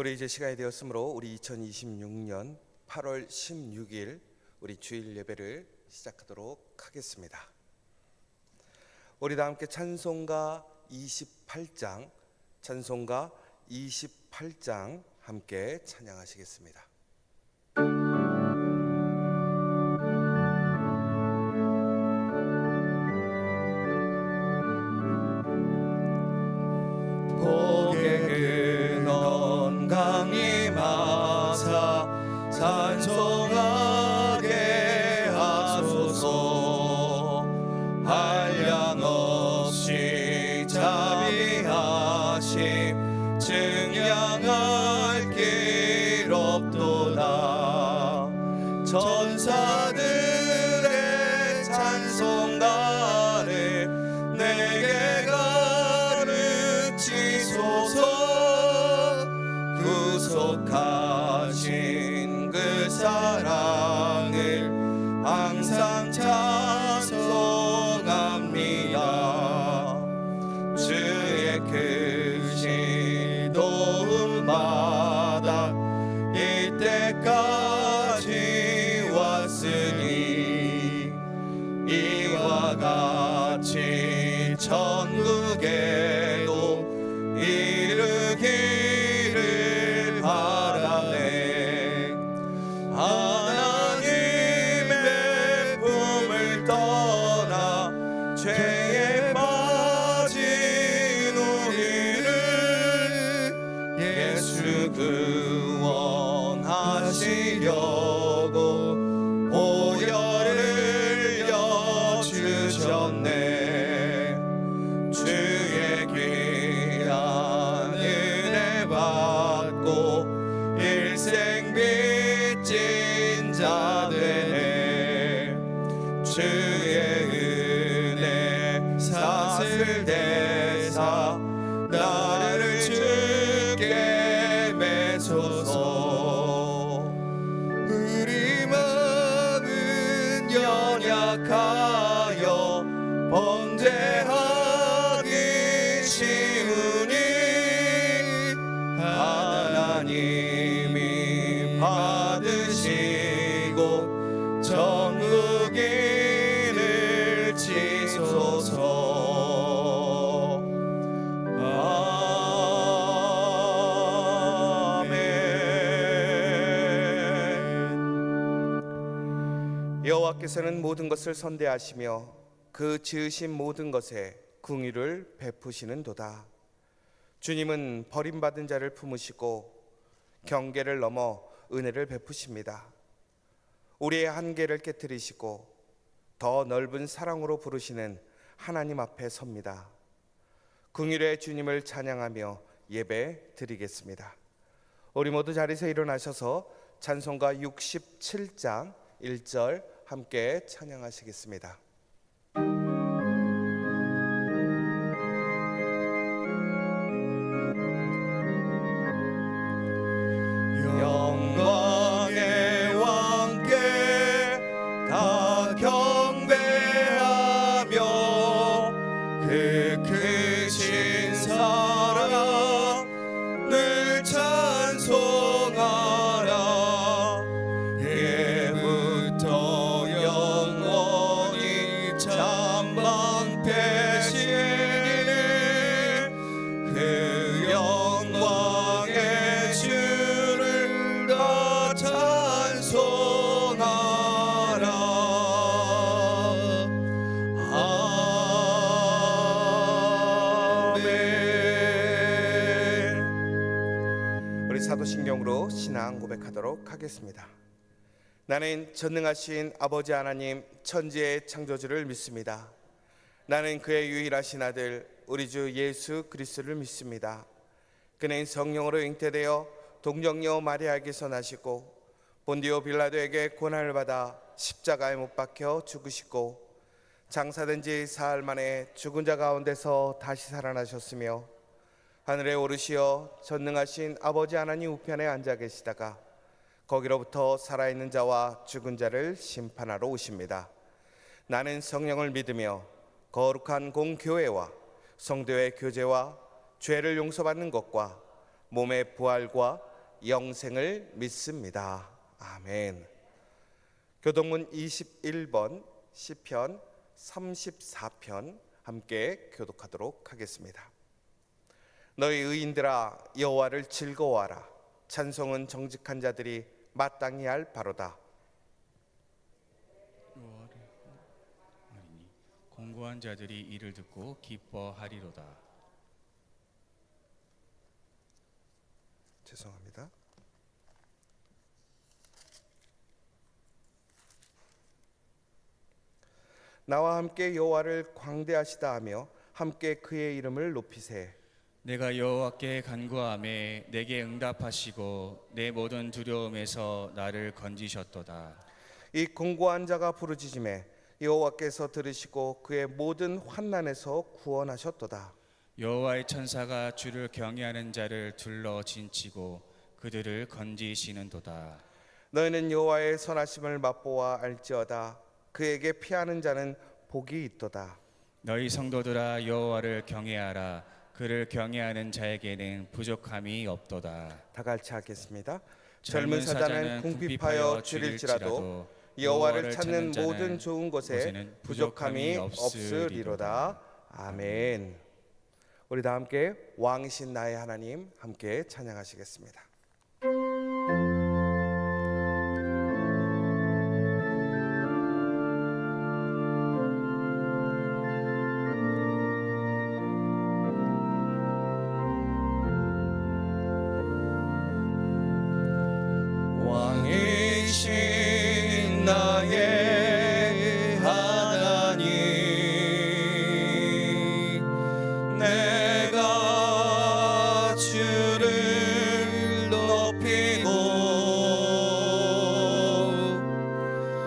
우리 이제 시간이 되었으므로 우리 2026년 8월 16일 우리 주일 예배를 시작하도록 하겠습니다. 우리 다 함께 찬송가 28장 함께 찬양하시겠습니다. 복의 근원 강림하사 찬송하게 하소서. 한량없이 자비하심 증량할 길 없도다. 천사들의 찬송가를 내게 가르치소서. 구속하신 그 사랑을 항상 찬송합니다. 주의 크신 도움마다 이때까지 왔으니 이와 같이 천국에도 이르기를 바라네. 하나님의 품을 떠나 죄에 빠진 우리를 예수 구원하시려고 보혈을 여주셨네. 주의 귀한 은혜 받고 일생 빚진 자 되네. 주의 은혜 사슬 대사 나를 주께 매소서. 우리 마음은 연약하여 범죄하기 쉬우니 하나님이 받으시고 천국인을 치소서. 여호와께서는 모든 것을 선대하시며 그 지으신 모든 것에 긍휼을 베푸시는도다. 주님은 버림받은 자를 품으시고 경계를 넘어 은혜를 베푸십니다. 우리의 한계를 깨뜨리시고 더 넓은 사랑으로 부르시는 하나님 앞에 섭니다. 긍휼의 주님을 찬양하며 예배 드리겠습니다. 우리 모두 자리에서 일어나셔서 찬송가 67장 1절 함께 찬양하시겠습니다. 영광의 왕께 다 경배하며 그 크신 사랑 늘 찬송하라. 예부터 영원히 찬방패시니 그 영광의 주를 다 찬송하라. 아멘. 우리 사도신경으로 신앙 고백하도록 하겠습니다. 나는 전능하신 아버지 하나님 천지의 창조주를 믿습니다. 나는 그의 유일하신 아들 우리 주 예수 그리스도를 믿습니다. 그는 성령으로 잉태되어 동정녀 마리아에게서 나시고 본디오 빌라도에게 고난을 받아 십자가에 못 박혀 죽으시고 장사된 지 사흘 만에 죽은 자 가운데서 다시 살아나셨으며 하늘에 오르시어 전능하신 아버지 하나님 우편에 앉아 계시다가 거기로부터 살아있는 자와 죽은 자를 심판하러 오십니다. 나는 성령을 믿으며 거룩한 공교회와 성도의 교제와 죄를 용서받는 것과 몸의 부활과 영생을 믿습니다. 아멘. 교독문 21번 시편 34편 함께 교독하도록 하겠습니다. 너희 의인들아 여호와를 즐거워하라. 찬송은 정직한 자들이 마땅히 할 바로다. 공고한 자들이 이를 듣고 기뻐하리로다. 죄송합니다. 나와 함께 여호와를 광대하시다 하며 함께 그의 이름을 높이세. 내가 여호와께 간구하매 내게 응답하시고 내 모든 두려움에서 나를 건지셨도다. 이 공고한 자가 부르짖음에 여호와께서 들으시고 그의 모든 환난에서 구원하셨도다. 여호와의 천사가 주를 경외하는 자를 둘러 진치고 그들을 건지시는도다. 너희는 여호와의 선하심을 맛보아 알지어다. 그에게 피하는 자는 복이 있도다. 너희 성도들아 여호와를 경외하라. 그를 경외하는 자에게는 부족함이 없도다. 다 같이 하겠습니다. 젊은 사자는 궁핍하여 줄일지라도 여호와를 찾는 모든 좋은 것에 부족함이 없으리로다. 아멘. 우리 다 함께 왕이신 나의 하나님 함께 찬양하시겠습니다. 왕이신 나의 하나님, 내가 주를 높이고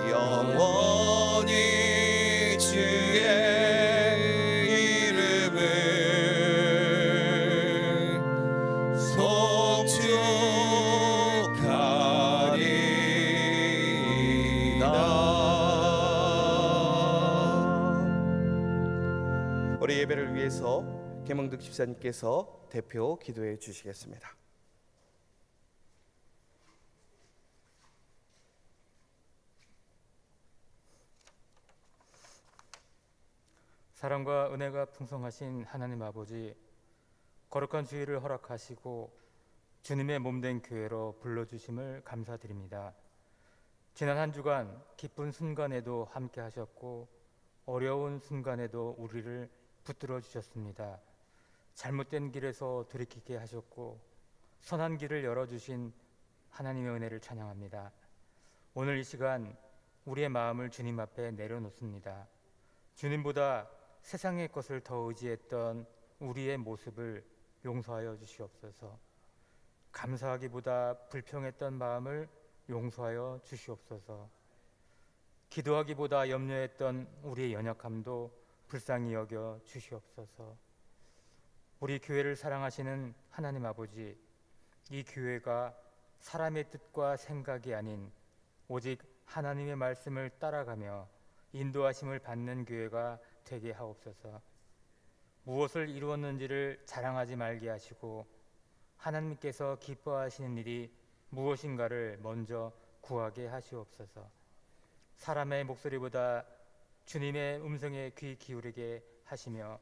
영원히 주의 이름을 우리 예배를 위해서 계몽득 집사님께서 대표 기도해 주시겠습니다. 사랑과 은혜가 풍성하신 하나님 아버지, 거룩한 주일을 허락하시고 주님의 몸된 교회로 불러주심을 감사드립니다. 지난 한 주간 기쁜 순간에도 함께 하셨고 어려운 순간에도 우리를 붙들어 주셨습니다. 잘못된 길에서 돌이키게 하셨고 선한 길을 열어주신 하나님의 은혜를 찬양합니다. 오늘 이 시간 우리의 마음을 주님 앞에 내려놓습니다. 주님보다 세상의 것을 더 의지했던 우리의 모습을 용서하여 주시옵소서. 감사하기보다 불평했던 마음을 용서하여 주시옵소서. 기도하기보다 염려했던 우리의 연약함도 불쌍히 여겨 주시옵소서. 우리 교회를 사랑하시는 하나님 아버지, 이 교회가 사람의 뜻과 생각이 아닌 오직 하나님의 말씀을 따라가며 인도하심을 받는 교회가 되게 하옵소서. 무엇을 이루었는지를 자랑하지 말게 하시고 하나님께서 기뻐하시는 일이 무엇인가를 먼저 구하게 하시옵소서. 사람의 목소리보다 주님의 음성에 귀 기울이게 하시며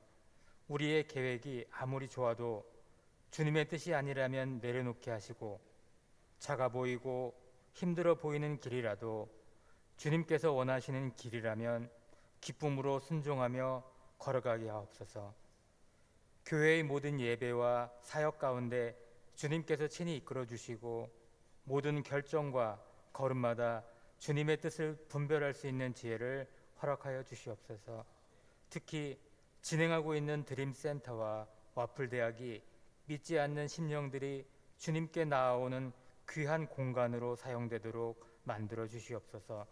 우리의 계획이 아무리 좋아도 주님의 뜻이 아니라면 내려놓게 하시고 작아 보이고 힘들어 보이는 길이라도 주님께서 원하시는 길이라면 기쁨으로 순종하며 걸어가게 하옵소서. 교회의 모든 예배와 사역 가운데 주님께서 친히 이끌어 주시고 모든 결정과 걸음마다 주님의 뜻을 분별할 수 있는 지혜를 허락하여 주시옵소서. 특히 진행하고 있는 드림센터와 와플대학이 믿지 않는 심령들이 주님께 나아오는 귀한 공간으로 사용되도록 만들어 주시옵소서.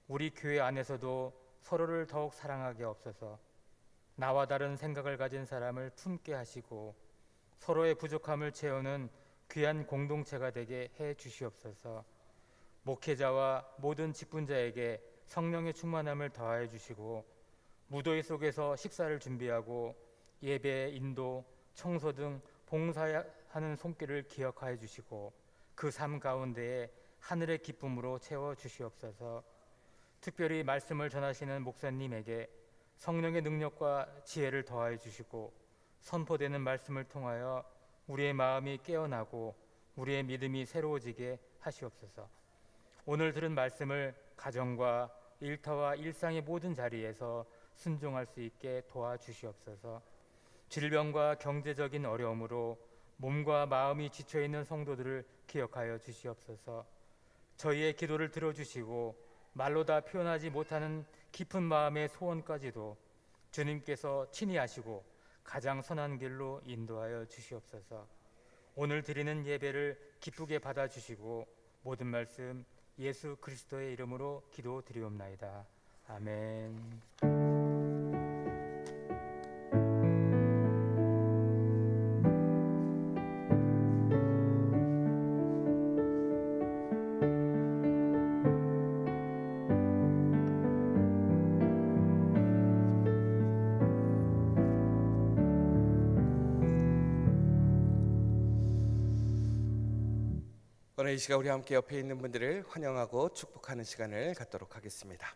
우리 교회 안에서도 서로를 더욱 사랑하게 하옵소서. 나와 다른 생각을 가진 사람을 품게 하시고 서로의 부족함을 채우는 귀한 공동체가 되게 해 주시옵소서. 목회자와 모든 직분자에게 성령의 충만함을 더하여 주시고 무더위 속에서 식사를 준비하고 예배, 인도, 청소 등 봉사하는 손길을 기억하여 주시고 그 삶 가운데에 하늘의 기쁨으로 채워 주시옵소서. 특별히 말씀을 전하시는 목사님에게 성령의 능력과 지혜를 더하여 주시고 선포되는 말씀을 통하여 우리의 마음이 깨어나고 우리의 믿음이 새로워지게 하시옵소서. 오늘 들은 말씀을 가정과 일터와 일상의 모든 자리에서 순종할 수 있게 도와주시옵소서. 질병과 경제적인 어려움으로 몸과 마음이 지쳐있는 성도들을 기억하여 주시옵소서. 저희의 기도를 들어주시고 말로 다 표현하지 못하는 깊은 마음의 소원까지도 주님께서 친히 하시고 가장 선한 길로 인도하여 주시옵소서. 오늘 드리는 예배를 기쁘게 받아주시고 모든 말씀 예수 그리스도의 이름으로 기도드리옵나이다. 아멘. 오늘 이 시간 우리 함께 옆에 있는 분들을 환영하고 축복하는 시간을 갖도록 하겠습니다.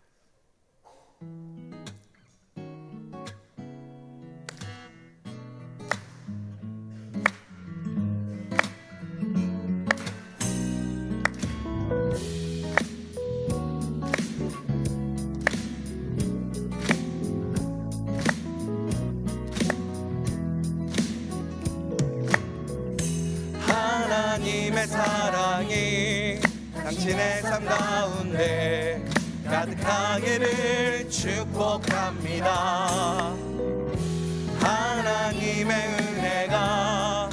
하나님의 사랑이 당신의 삶 가운데 가득하기를 축복합니다. 하나님의 은혜가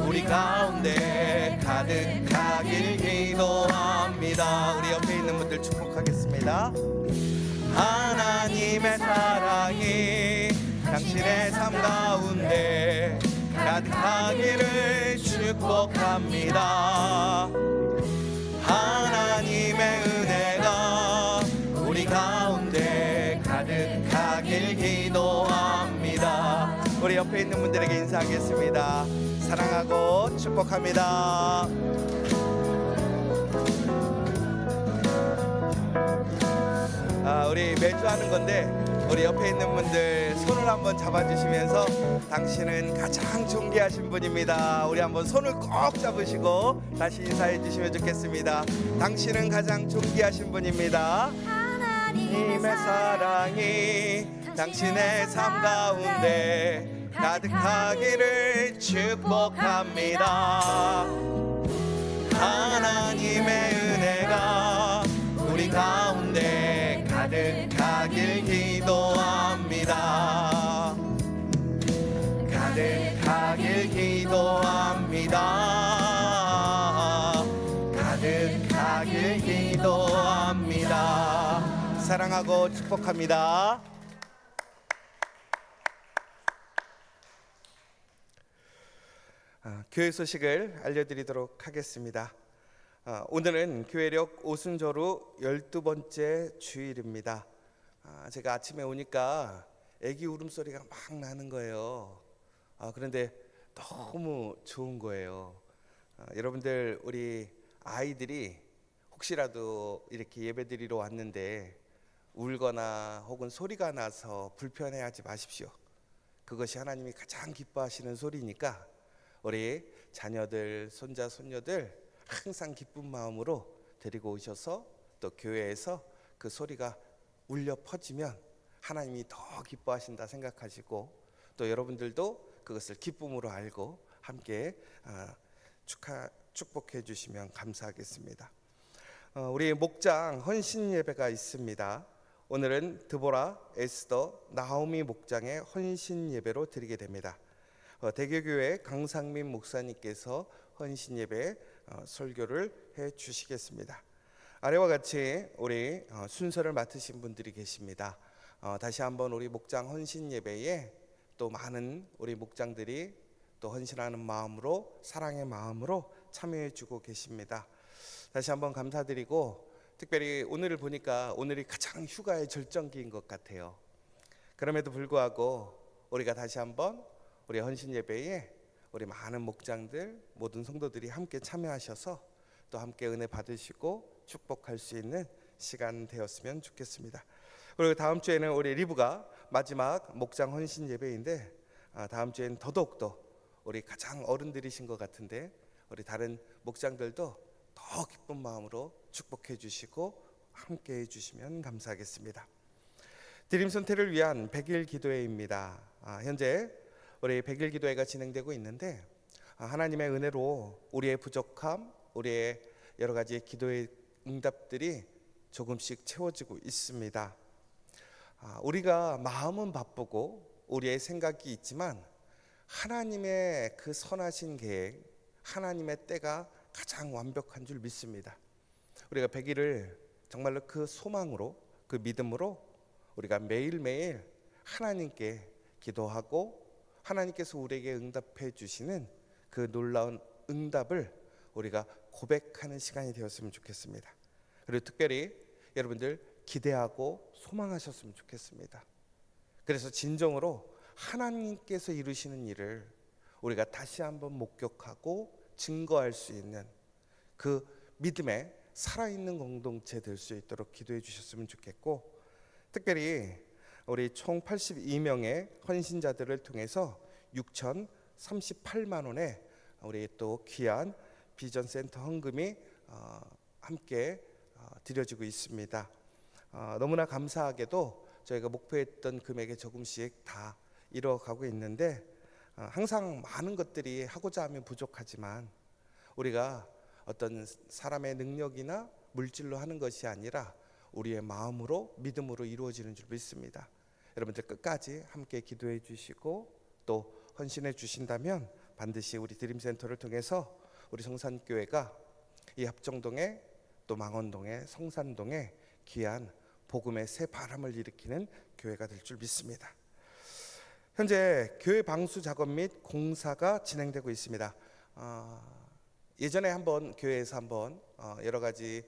우리 가운데 가득하길 기도합니다. 우리 옆에 있는 분들 축복하겠습니다. 하나님의 사랑이 당신의 삶 가운데 가득하기를 축복합니다. 하나님의 은혜가 우리 가운데 가득하길 기도합니다. 우리 옆에 있는 분들에게 인사하겠습니다. 사랑하고 축복합니다. 우리 매주 하는 건데 우리 옆에 있는 분들 손을 한번 잡아주시면서 당신은 가장 존귀하신 분입니다. 우리 한번 손을 꼭 잡으시고 다시 인사해 주시면 좋겠습니다. 당신은 가장 존귀하신 분입니다. 하나님의 사랑이 당신의 삶 가운데 가득하기를 축복합니다. 하나님의 은혜가 우리 가운데 가득하길 기도합니다. 가득하길 기도합니다. 가득하길 기도합니다. 사랑하고 축복합니다. 교회 소식을 알려드리도록 하겠습니다. 오늘은 교회력 오순절후 12번째 주일입니다. 제가 아침에 오니까 애기 울음소리가 막 나는 거예요. 그런데 너무 좋은 거예요. 여러분들 우리 아이들이 혹시라도 이렇게 예배드리러 왔는데 울거나 혹은 소리가 나서 불편해하지 마십시오. 그것이 하나님이 가장 기뻐하시는 소리니까 우리 자녀들, 손자, 손녀들 항상 기쁜 마음으로 데리고 오셔서 또 교회에서 그 소리가 울려 퍼지면 하나님이 더 기뻐하신다 생각하시고 또 여러분들도 그것을 기쁨으로 알고 함께 축복해 주시면 감사하겠습니다. 우리 목장 헌신 예배가 있습니다. 오늘은 드보라, 에스더, 나오미 목장의 헌신 예배로 드리게 됩니다. 대교교회 강상민 목사님께서 헌신 예배 설교를 해 주시겠습니다. 아래와 같이 우리 순서를 맡으신 분들이 계십니다. 다시 한번 우리 목장 헌신 예배에 또 많은 우리 목장들이 또 헌신하는 마음으로 사랑의 마음으로 참여해 주고 계십니다. 다시 한번 감사드리고 특별히 오늘을 보니까 오늘이 가장 휴가의 절정기인 것 같아요. 그럼에도 불구하고 우리가 다시 한번 우리 헌신 예배에 우리 많은 목장들 모든 성도들이 함께 참여하셔서 또 함께 은혜 받으시고 축복할 수 있는 시간 되었으면 좋겠습니다. 그리고 다음 주에는 우리 리브가 마지막 목장 헌신 예배인데 다음 주에는 더더욱더 우리 가장 어른들이신 것 같은데 우리 다른 목장들도 더 기쁜 마음으로 축복해 주시고 함께 해 주시면 감사하겠습니다. 드림 선택을 위한 100일 기도회입니다. 현재 우리 100일 기도회가 진행되고 있는데 하나님의 은혜로 우리의 부족함, 우리의 여러 가지 기도의 응답들이 조금씩 채워지고 있습니다. 우리가 마음은 바쁘고 우리의 생각이 있지만 하나님의 그 선하신 계획, 하나님의 때가 가장 완벽한 줄 믿습니다. 우리가 100일을 정말로 그 소망으로, 그 믿음으로 우리가 매일매일 하나님께 기도하고 하나님께서 우리에게 응답해 주시는 그 놀라운 응답을 우리가 고백하는 시간이 되었으면 좋겠습니다. 그리고 특별히 여러분들 기대하고 소망하셨으면 좋겠습니다. 그래서 진정으로 하나님께서 이루시는 일을 우리가 다시 한번 목격하고 증거할 수 있는 그 믿음의 살아있는 공동체 될 수 있도록 기도해 주셨으면 좋겠고, 특별히 우리 총 82명의 헌신자들을 통해서 6,038만 원의 우리 또 귀한 비전센터 헌금이 함께 드려지고 있습니다. 너무나 감사하게도 저희가 목표했던 금액에 조금씩 다 이뤄가고 있는데 항상 많은 것들이 하고자 하면 부족하지만 우리가 어떤 사람의 능력이나 물질로 하는 것이 아니라 우리의 마음으로 믿음으로 이루어지는 줄 믿습니다. 여러분들 끝까지 함께 기도해 주시고 또 헌신해 주신다면 반드시 우리 드림센터를 통해서 우리 성산교회가 이 합정동에 또 망원동에 성산동에 귀한 복음의 새 바람을 일으키는 교회가 될 줄 믿습니다. 현재 교회 방수 작업 및 공사가 진행되고 있습니다. 예전에 한번 교회에서 한번 여러 가지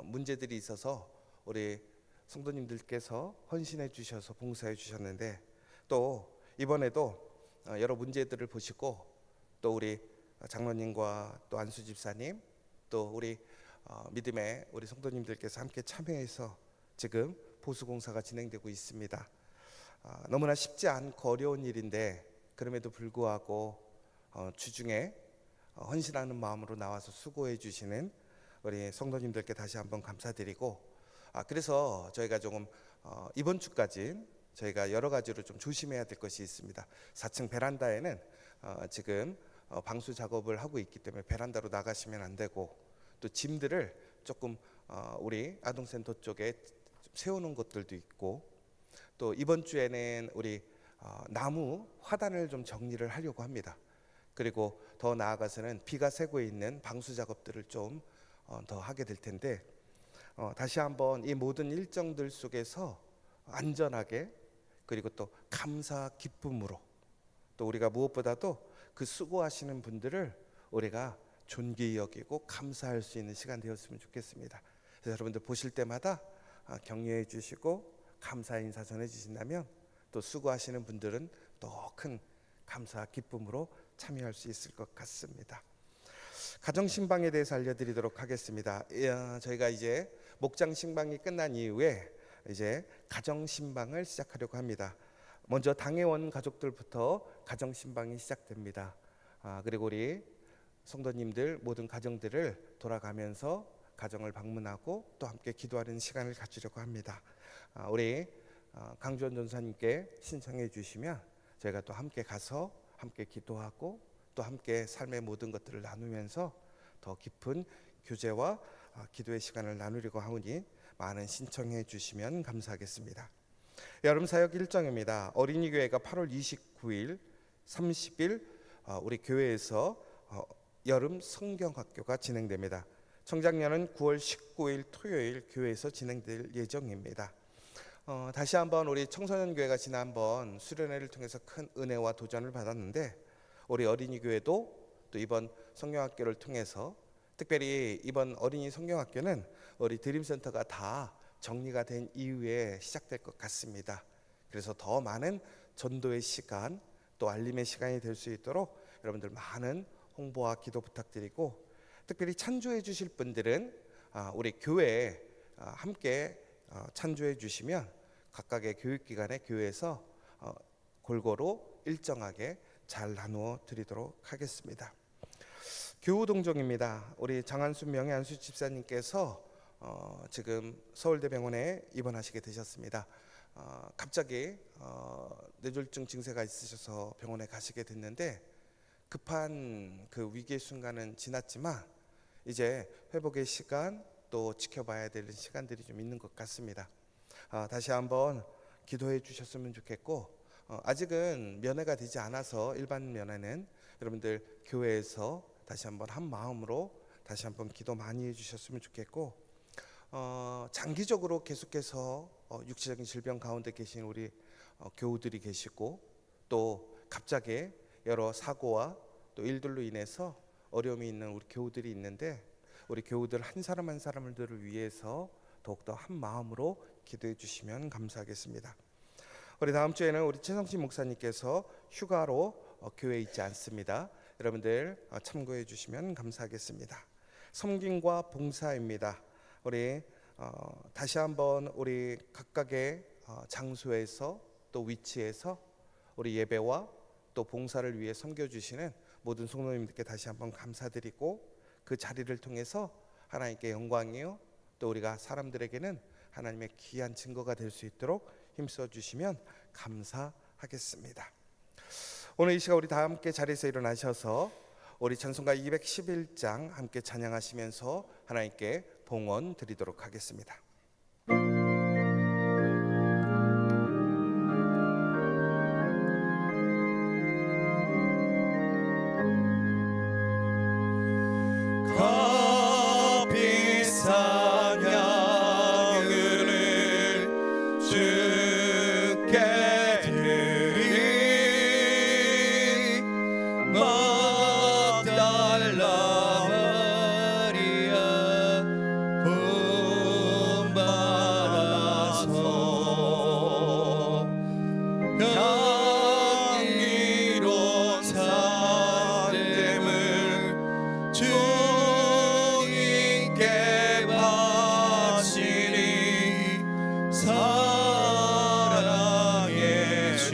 문제들이 있어서 우리 성도님들께서 헌신해 주셔서 봉사해 주셨는데 또 이번에도 여러 문제들을 보시고 또 우리 장로님과 또 안수 집사님 또 우리 믿음의 우리 성도님들께서 함께 참여해서 지금 보수 공사가 진행되고 있습니다. 너무나 쉽지 않고 어려운 일인데 그럼에도 불구하고 주중에 헌신하는 마음으로 나와서 수고해 주시는 우리 성도님들께 다시 한번 감사드리고 그래서 저희가 조금 이번 주까지 저희가 여러 가지로 좀 조심해야 될 것이 있습니다. 4층 베란다에는 지금 방수 작업을 하고 있기 때문에 베란다로 나가시면 안 되고 또 짐들을 조금 우리 아동센터 쪽에 세우는 것들도 있고 또 이번 주에는 우리 나무 화단을 좀 정리를 하려고 합니다. 그리고 더 나아가서는 비가 새고 있는 방수 작업들을 좀 더 하게 될 텐데 다시 한번 이 모든 일정들 속에서 안전하게 그리고 또 감사 기쁨으로 또 우리가 무엇보다도 그 수고하시는 분들을 우리가 존귀히 여기고 감사할 수 있는 시간 되었으면 좋겠습니다. 그래서 여러분들 보실 때마다 격려해 주시고 감사 인사 전해 주신다면 또 수고하시는 분들은 더 큰 감사 기쁨으로 참여할 수 있을 것 같습니다. 가정 신방에 대해서 알려드리도록 하겠습니다. 저희가 이제 목장 신방이 끝난 이후에 이제 가정 신방을 시작하려고 합니다. 먼저 당회원 가족들부터 가정 신방이 시작됩니다. 그리고 우리 성도님들 모든 가정들을 돌아가면서 가정을 방문하고 또 함께 기도하는 시간을 가지려고 합니다. 우리 강주원 전사님께 신청해 주시면 저희가 또 함께 가서 함께 기도하고 또 함께 삶의 모든 것들을 나누면서 더 깊은 교제와 기도의 시간을 나누려고 하오니 많은 신청해 주시면 감사하겠습니다. 여름 사역 일정입니다. 어린이 교회가 8월 29일, 30일 우리 교회에서 여름 성경학교가 진행됩니다. 청장년은 9월 19일 토요일 교회에서 진행될 예정입니다. 다시 한번 우리 청소년 교회가 지난번 수련회를 통해서 큰 은혜와 도전을 받았는데 우리 어린이 교회도 또 이번 성경학교를 통해서 특별히 이번 어린이 성경학교는 우리 드림센터가 다 정리가 된 이후에 시작될 것 같습니다. 그래서 더 많은 전도의 시간 또 알림의 시간이 될 수 있도록 여러분들 많은 홍보와 기도 부탁드리고 특별히 찬조해 주실 분들은 우리 교회에 함께 찬조해 주시면 각각의 교육기관의 교회에서 골고루 일정하게 잘 나누어 드리도록 하겠습니다. 교우동정입니다. 우리 장한순 명예한수 집사님께서 지금 서울대병원에 입원하시게 되셨습니다. 갑자기 뇌졸중 증세가 있으셔서 병원에 가시게 됐는데 급한 그 위기의 순간은 지났지만 이제 회복의 시간 또 지켜봐야 되는 시간들이 좀 있는 것 같습니다. 다시 한번 기도해 주셨으면 좋겠고 아직은 면회가 되지 않아서 일반 면회는 여러분들 교회에서 다시 한번 한 마음으로 다시 한번 기도 많이 해주셨으면 좋겠고 장기적으로 계속해서 육체적인 질병 가운데 계신 우리 교우들이 계시고 또 갑자기 여러 사고와 또 일들로 인해서 어려움이 있는 우리 교우들이 있는데 우리 교우들 한 사람 한 사람들을 위해서 더욱더 한 마음으로 기도해 주시면 감사하겠습니다. 우리 다음 주에는 우리 최성신 목사님께서 휴가로 교회에 있지 않습니다. 여러분들 참고해 주시면 감사하겠습니다. 섬김과 봉사입니다. 우리 다시 한번 우리 각각의 장소에서 또 위치에서 우리 예배와 또 봉사를 위해 섬겨주시는 모든 성도님들께 다시 한번 감사드리고 그 자리를 통해서 하나님께 영광이요 또 우리가 사람들에게는 하나님의 귀한 증거가 될 수 있도록 힘써 주시면 감사하겠습니다. 오늘 이 시간 우리 다 함께 자리에서 일어나셔서 우리 찬송가 211장 함께 찬양하시면서 하나님께 봉헌 드리도록 하겠습니다. 값비싼 양을 주께 드리 막달라 마리아 본받아서 향기로운 산재물 주님께 바치니 사랑의 주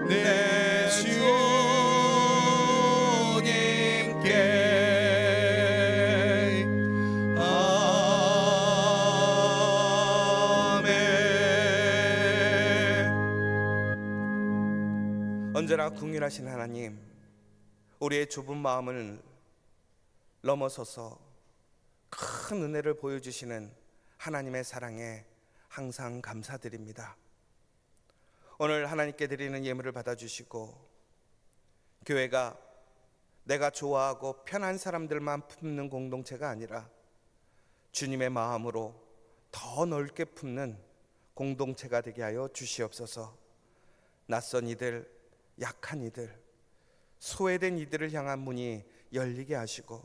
내 주님께 아멘. 언제나 궁휼하신 하나님, 우리의 좁은 마음을 넘어서서 큰 은혜를 보여주시는 하나님의 사랑에 항상 감사드립니다. 오늘 하나님께 드리는 예물을 받아주시고 교회가 내가 좋아하고 편한 사람들만 품는 공동체가 아니라 주님의 마음으로 더 넓게 품는 공동체가 되게 하여 주시옵소서. 낯선 이들, 약한 이들, 소외된 이들을 향한 문이 열리게 하시고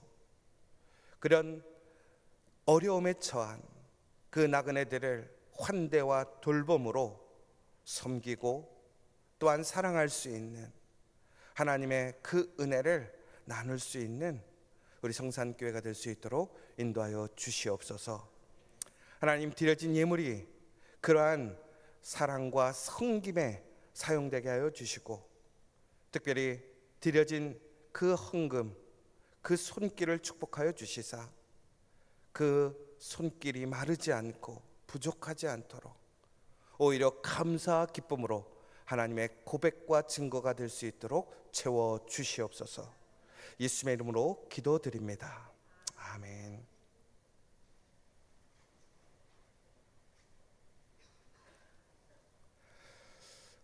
그런 어려움에 처한 그 나그네들을 환대와 돌봄으로 섬기고 또한 사랑할 수 있는 하나님의 그 은혜를 나눌 수 있는 우리 성산교회가 될 수 있도록 인도하여 주시옵소서. 하나님, 드려진 예물이 그러한 사랑과 섬김에 사용되게 하여 주시고 특별히 드려진 그 헌금, 그 손길을 축복하여 주시사 그 손길이 마르지 않고 부족하지 않도록 오히려 감사와 기쁨으로 하나님의 고백과 증거가 될 수 있도록 채워 주시옵소서. 예수님의 이름으로 기도드립니다. 아멘.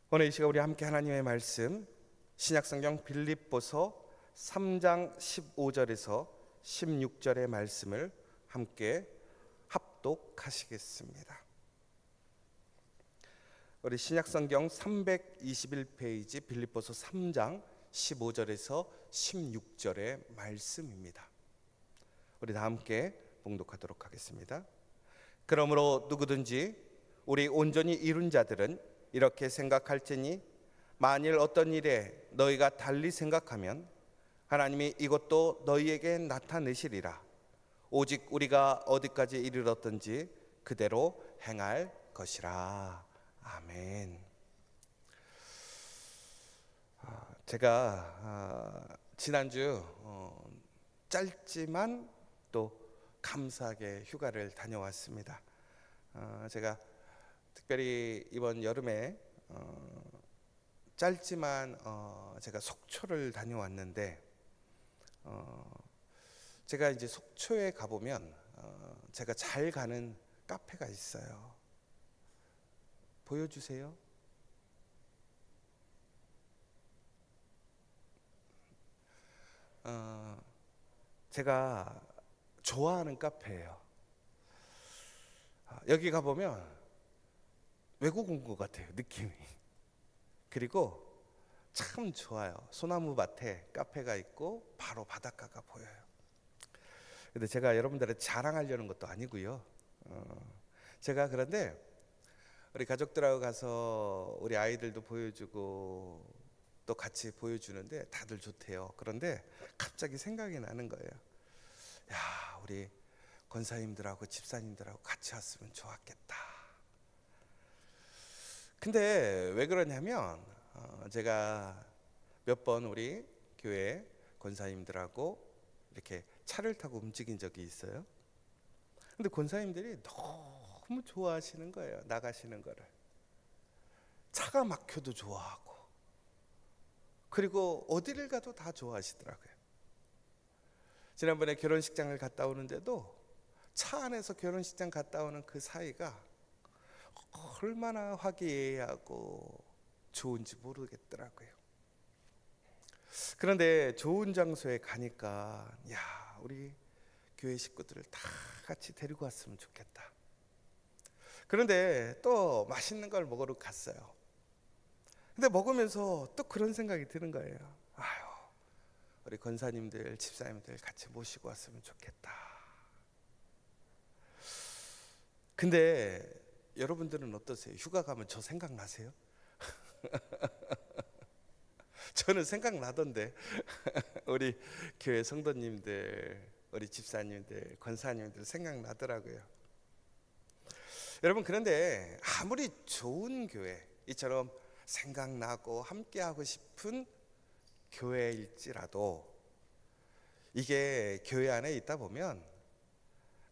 오늘 이 시간 우리 함께 하나님의 말씀 신약성경 빌립보서 3장 15절에서 16절의 말씀을 함께 합독하시겠습니다. 우리 신약성경 321페이지 빌립보서 3장 15절에서 16절의 말씀입니다. 우리 다 함께 봉독하도록 하겠습니다. 그러므로 누구든지 우리 온전히 이룬 자들은 이렇게 생각할지니 만일 어떤 일에 너희가 달리 생각하면 하나님이 이것도 너희에게 나타내시리라. 오직 우리가 어디까지 이르렀든지 그대로 행할 것이라. 아멘. 제가 지난주 짧지만 또 감사하게 휴가를 다녀왔습니다. 제가 특별히 이번 여름에 짧지만 제가 속초를 다녀왔는데 제가 이제 속초에 가보면 제가 잘 가는 카페가 있어요. 보여주세요. 제가 좋아하는 카페예요. 여기 가보면 외국 온 것 같아요, 느낌이. 그리고 참 좋아요. 소나무 밭에 카페가 있고 바로 바닷가가 보여요. 근데 제가 여러분들한테 자랑하려는 것도 아니고요. 제가 그런데 우리 가족들하고 가서 우리 아이들도 보여주고 또 같이 보여주는데 다들 좋대요. 그런데 갑자기 생각이 나는 거예요. 야, 우리 권사님들하고 집사님들하고 같이 왔으면 좋았겠다. 근데 왜 그러냐면 제가 몇 번 우리 교회 권사님들하고 이렇게 차를 타고 움직인 적이 있어요. 근데 권사님들이 너무 좋아하시는 거예요. 나가시는 거를. 차가 막혀도 좋아하고 그리고 어디를 가도 다 좋아하시더라고요. 지난번에 결혼식장을 갔다 오는데도 차 안에서 결혼식장 갔다 오는 그 사이가 얼마나 화기애애하고 좋은지 모르겠더라고요. 그런데 좋은 장소에 가니까 야, 우리 교회 식구들을 다 같이 데리고 왔으면 좋겠다. 그런데 또 맛있는 걸 먹으러 갔어요. 근데 먹으면서 또 그런 생각이 드는 거예요. 아유, 우리 권사님들, 집사님들 같이 모시고 왔으면 좋겠다. 근데 여러분들은 어떠세요? 휴가 가면 저 생각나세요? 저는 생각나던데 우리 교회 성도님들, 우리 집사님들, 권사님들 생각나더라고요. 여러분, 그런데 아무리 좋은 교회, 이처럼 생각나고 함께하고 싶은 교회일지라도 이게 교회 안에 있다 보면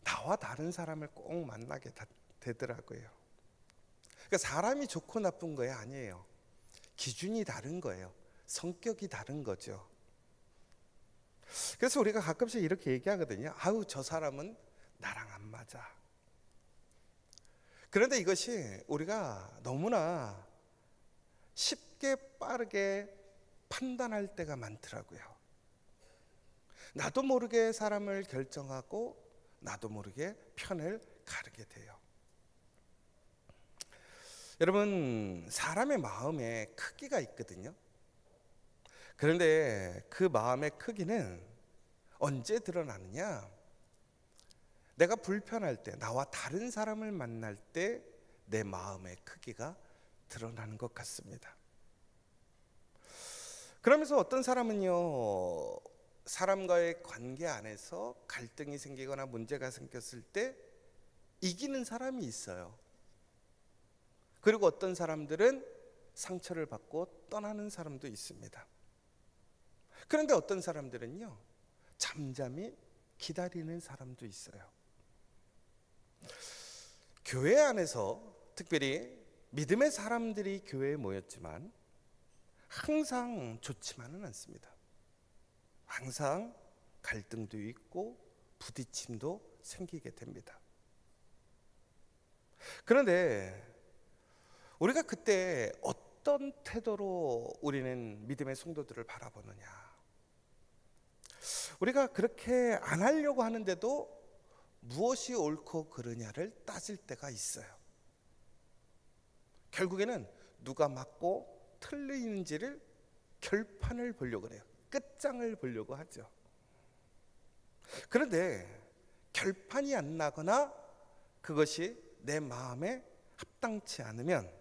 나와 다른 사람을 꼭 만나게 되더라고요. 그러니까 사람이 좋고 나쁜 거야 아니에요. 기준이 다른 거예요. 성격이 다른 거죠. 그래서 우리가 가끔씩 이렇게 얘기하거든요. 아우, 저 사람은 나랑 안 맞아. 그런데 이것이 우리가 너무나 쉽게 빠르게 판단할 때가 많더라고요. 나도 모르게 사람을 결정하고 나도 모르게 편을 가르게 돼요. 여러분, 사람의 마음에 크기가 있거든요. 그런데 그 마음의 크기는 언제 드러나느냐? 내가 불편할 때, 나와 다른 사람을 만날 때 내 마음의 크기가 드러나는 것 같습니다. 그러면서 어떤 사람은요, 사람과의 관계 안에서 갈등이 생기거나 문제가 생겼을 때 이기는 사람이 있어요. 그리고 어떤 사람들은 상처를 받고 떠나는 사람도 있습니다. 그런데 어떤 사람들은요, 잠잠히 기다리는 사람도 있어요. 교회 안에서 특별히 믿음의 사람들이 교회에 모였지만 항상 좋지만은 않습니다. 항상 갈등도 있고 부딪힘도 생기게 됩니다. 그런데 우리가 그때 어떤 태도로 우리는 믿음의 성도들을 바라보느냐? 우리가 그렇게 안 하려고 하는데도 무엇이 옳고 그르냐를 따질 때가 있어요. 결국에는 누가 맞고 틀리는지를 결판을 보려고 해요. 끝장을 보려고 하죠. 그런데 결판이 안 나거나 그것이 내 마음에 합당치 않으면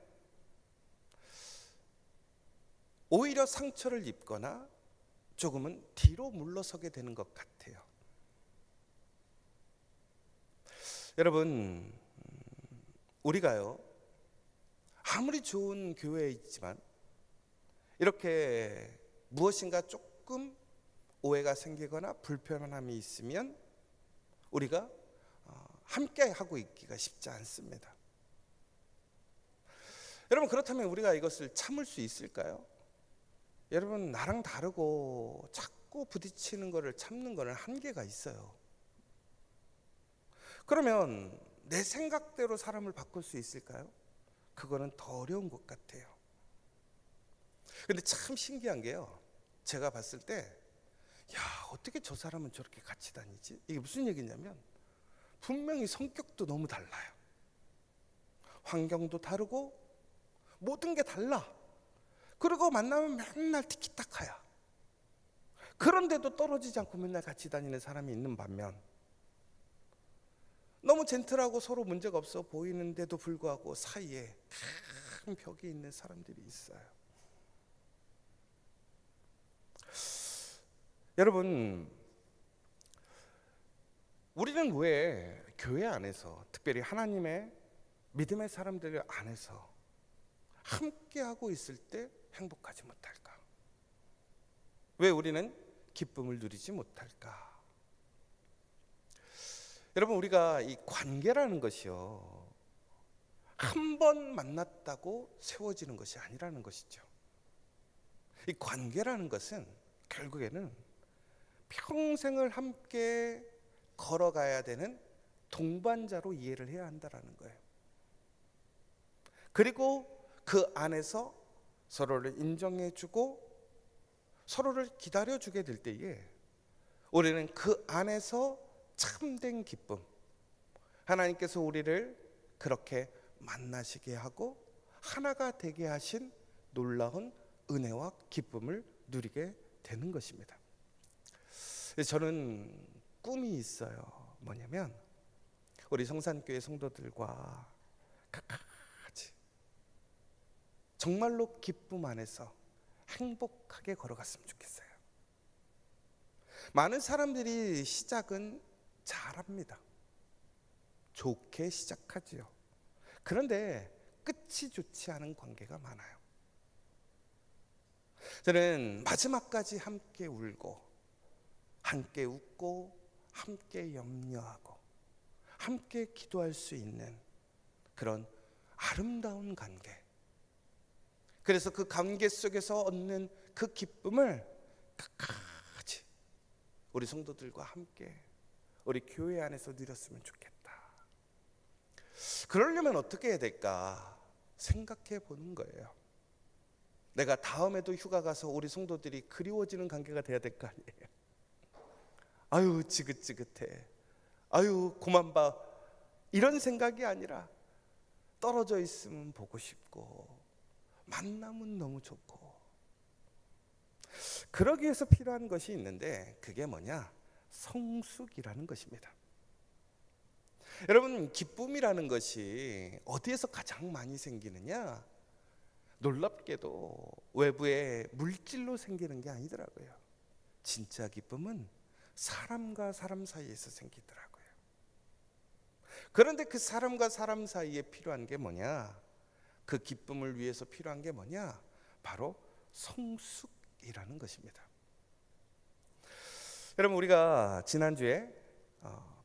오히려 상처를 입거나 조금은 뒤로 물러서게 되는 것 같아요. 여러분, 우리가요, 아무리 좋은 교회에 있지만 이렇게 무엇인가 조금 오해가 생기거나 불편함이 있으면 우리가 함께 하고 있기가 쉽지 않습니다. 여러분, 그렇다면 우리가 이것을 참을 수 있을까요? 여러분, 나랑 다르고 자꾸 부딪히는 것을 참는 것은 한계가 있어요. 그러면 내 생각대로 사람을 바꿀 수 있을까요? 그거는 더 어려운 것 같아요. 근데 참 신기한 게요, 제가 봤을 때, 야, 어떻게 저 사람은 저렇게 같이 다니지? 이게 무슨 얘기냐면 분명히 성격도 너무 달라요. 환경도 다르고 모든 게 달라. 그리고 만나면 맨날 티키타카야. 그런데도 떨어지지 않고 맨날 같이 다니는 사람이 있는 반면, 너무 젠틀하고 서로 문제가 없어 보이는데도 불구하고 사이에 큰 벽이 있는 사람들이 있어요. 여러분, 우리는 왜 교회 안에서, 특별히 하나님의 믿음의 사람들 안에서 함께하고 있을 때 행복하지 못할까? 왜 우리는 기쁨을 누리지 못할까? 여러분, 우리가 이 관계라는 것이요, 한 번 만났다고 세워지는 것이 아니라는 것이죠. 이 관계라는 것은 결국에는 평생을 함께 걸어가야 되는 동반자로 이해를 해야 한다는 거예요. 그리고 그 안에서 서로를 인정해주고 서로를 기다려주게 될 때에 우리는 그 안에서 참된 기쁨, 하나님께서 우리를 그렇게 만나시게 하고 하나가 되게 하신 놀라운 은혜와 기쁨을 누리게 되는 것입니다. 저는 꿈이 있어요. 뭐냐면 우리 성산교회 성도들과 같이 정말로 기쁨 안에서 행복하게 걸어갔으면 좋겠어요. 많은 사람들이 시작은 잘합니다. 좋게 시작하지요. 그런데 끝이 좋지 않은 관계가 많아요. 저는 마지막까지 함께 울고 함께 웃고 함께 염려하고 함께 기도할 수 있는 그런 아름다운 관계, 그래서 그 관계 속에서 얻는 그 기쁨을 끝까지 우리 성도들과 함께 우리 교회 안에서 누렸으면 좋겠다. 그러려면 어떻게 해야 될까 생각해 보는 거예요. 내가 다음에도 휴가 가서 우리 성도들이 그리워지는 관계가 돼야 될 거 아니에요. 아유 지긋지긋해, 아유 고만 봐, 이런 생각이 아니라 떨어져 있으면 보고 싶고 만나면 너무 좋고. 그러기 위해서 필요한 것이 있는데 그게 뭐냐? 성숙이라는 것입니다. 여러분, 기쁨이라는 것이 어디에서 가장 많이 생기느냐? 놀랍게도 외부의 물질로 생기는 게 아니더라고요. 진짜 기쁨은 사람과 사람 사이에서 생기더라고요. 그런데 그 사람과 사람 사이에 필요한 게 뭐냐? 그 기쁨을 위해서 필요한 게 뭐냐? 바로 성숙이라는 것입니다. 여러분, 우리가 지난주에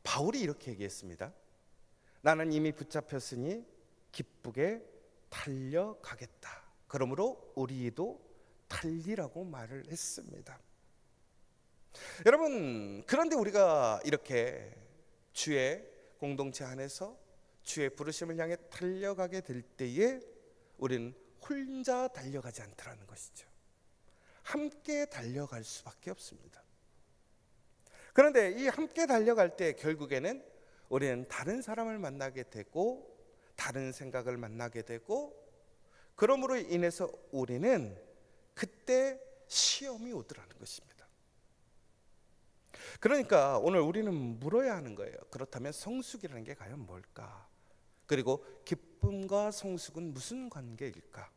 바울이 이렇게 얘기했습니다. 나는 이미 붙잡혔으니 기쁘게 달려가겠다. 그러므로 우리도 달리라고 말을 했습니다. 여러분, 그런데 우리가 이렇게 주의 공동체 안에서 주의 부르심을 향해 달려가게 될 때에 우리는 혼자 달려가지 않더라는 것이죠. 함께 달려갈 수밖에 없습니다. 그런데 이 함께 달려갈 때 결국에는 우리는 다른 사람을 만나게 되고 다른 생각을 만나게 되고, 그러므로 인해서 우리는 그때 시험이 오더라는 것입니다. 그러니까 오늘 우리는 물어야 하는 거예요. 그렇다면 성숙이라는 게 과연 뭘까? 그리고 기쁨과 성숙은 무슨 관계일까?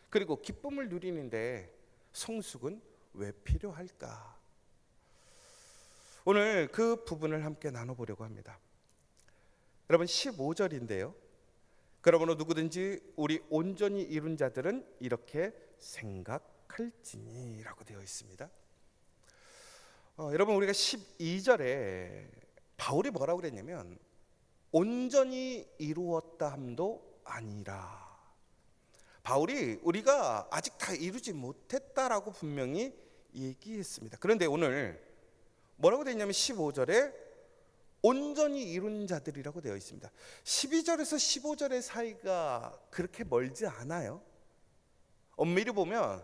그리고 기쁨을 누리는데 성숙은 왜 필요할까? 오늘 그 부분을 함께 나눠보려고 합니다. 여러분 15절인데요. 그러므로 누구든지 우리 온전히 이룬 자들은 이렇게 생각할지니 라고 되어 있습니다. 여러분 우리가 12절에 바울이 뭐라고 그랬냐면 온전히 이루었다 함도 아니라, 바울이 우리가 아직 다 이루지 못했다라고 분명히 얘기했습니다. 그런데 오늘 뭐라고 되어 있냐면 15절에 온전히 이룬 자들이라고 되어 있습니다. 12절에서 15절의 사이가 그렇게 멀지 않아요. 엄밀히 보면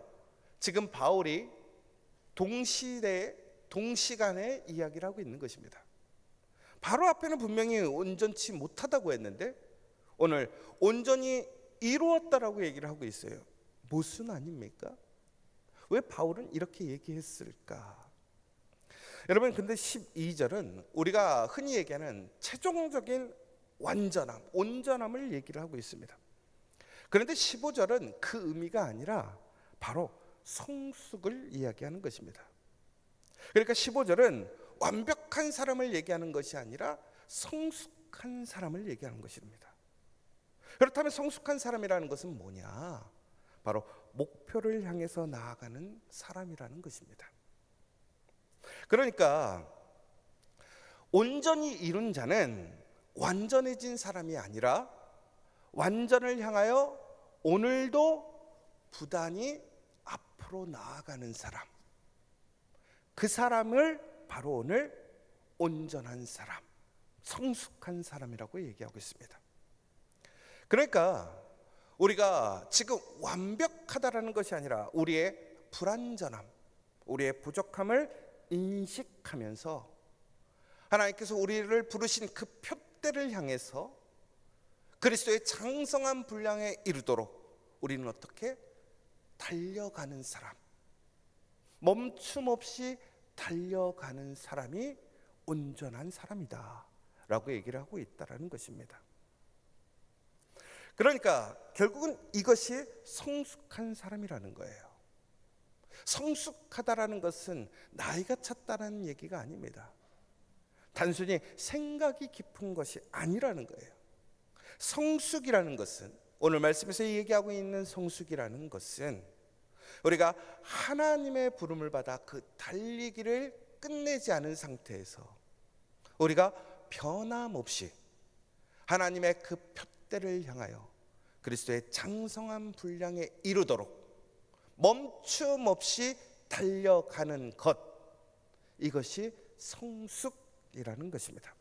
지금 바울이 동시간에 이야기를 하고 있는 것입니다. 바로 앞에는 분명히 온전치 못하다고 했는데 오늘 온전히 이루었다라고 얘기를 하고 있어요. 무슨 아닙니까? 왜 바울은 이렇게 얘기했을까? 여러분 근데 12절은 우리가 흔히 얘기하는 최종적인 완전함, 온전함을 얘기를 하고 있습니다. 그런데 15절은 그 의미가 아니라 바로 성숙을 이야기하는 것입니다. 그러니까 15절은 완벽한 사람을 얘기하는 것이 아니라 성숙한 사람을 얘기하는 것입니다. 그렇다면 성숙한 사람이라는 것은 뭐냐? 바로 목표를 향해서 나아가는 사람이라는 것입니다. 그러니까 온전히 이룬 자는 완전해진 사람이 아니라 완전을 향하여 오늘도 부단히 앞으로 나아가는 사람, 그 사람을 바로 오늘 온전한 사람, 성숙한 사람이라고 얘기하고 있습니다. 그러니까 우리가 지금 완벽하다라는 것이 아니라 우리의 불완전함, 우리의 부족함을 인식하면서 하나님께서 우리를 부르신 그 표대를 향해서 그리스도의 장성한 분량에 이르도록 우리는 어떻게 달려가는 사람, 멈춤 없이 달려가는 사람이 온전한 사람이다 라고 얘기를 하고 있다는 것입니다. 그러니까 결국은 이것이 성숙한 사람이라는 거예요. 성숙하다라는 것은 나이가 찼다는 얘기가 아닙니다. 단순히 생각이 깊은 것이 아니라는 거예요. 성숙이라는 것은, 오늘 말씀에서 얘기하고 있는 성숙이라는 것은 우리가 하나님의 부름을 받아 그 달리기를 끝내지 않은 상태에서 우리가 변함없이 하나님의 그 표대를 향하여 그리스도의 장성한 분량에 이르도록 멈춤 없이 달려가는 것, 이것이 성숙이라는 것입니다.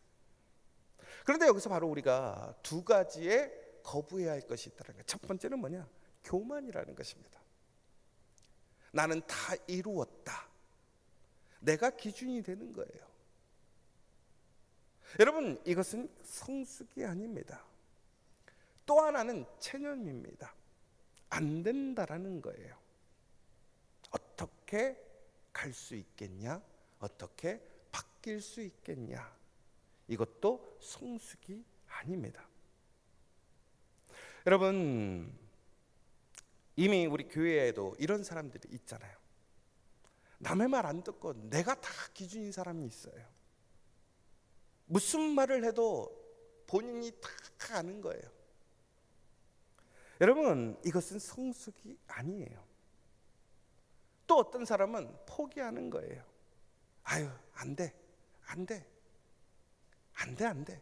그런데 여기서 바로 우리가 두 가지의 거부해야 할 것이 있다는 거예요. 첫 번째는 뭐냐? 교만이라는 것입니다. 나는 다 이루었다, 내가 기준이 되는 거예요. 여러분 이것은 성숙이 아닙니다. 또 하나는 체념입니다. 안 된다라는 거예요. 어떻게 갈 수 있겠냐? 어떻게 바뀔 수 있겠냐? 이것도 성숙이 아닙니다. 여러분 이미 우리 교회에도 이런 사람들이 있잖아요. 남의 말 안 듣고 내가 다 기준인 사람이 있어요. 무슨 말을 해도 본인이 다 아는 거예요. 여러분 이것은 성숙이 아니에요. 또 어떤 사람은 포기하는 거예요. 아유 안 돼, 안 돼, 안 돼, 안 돼,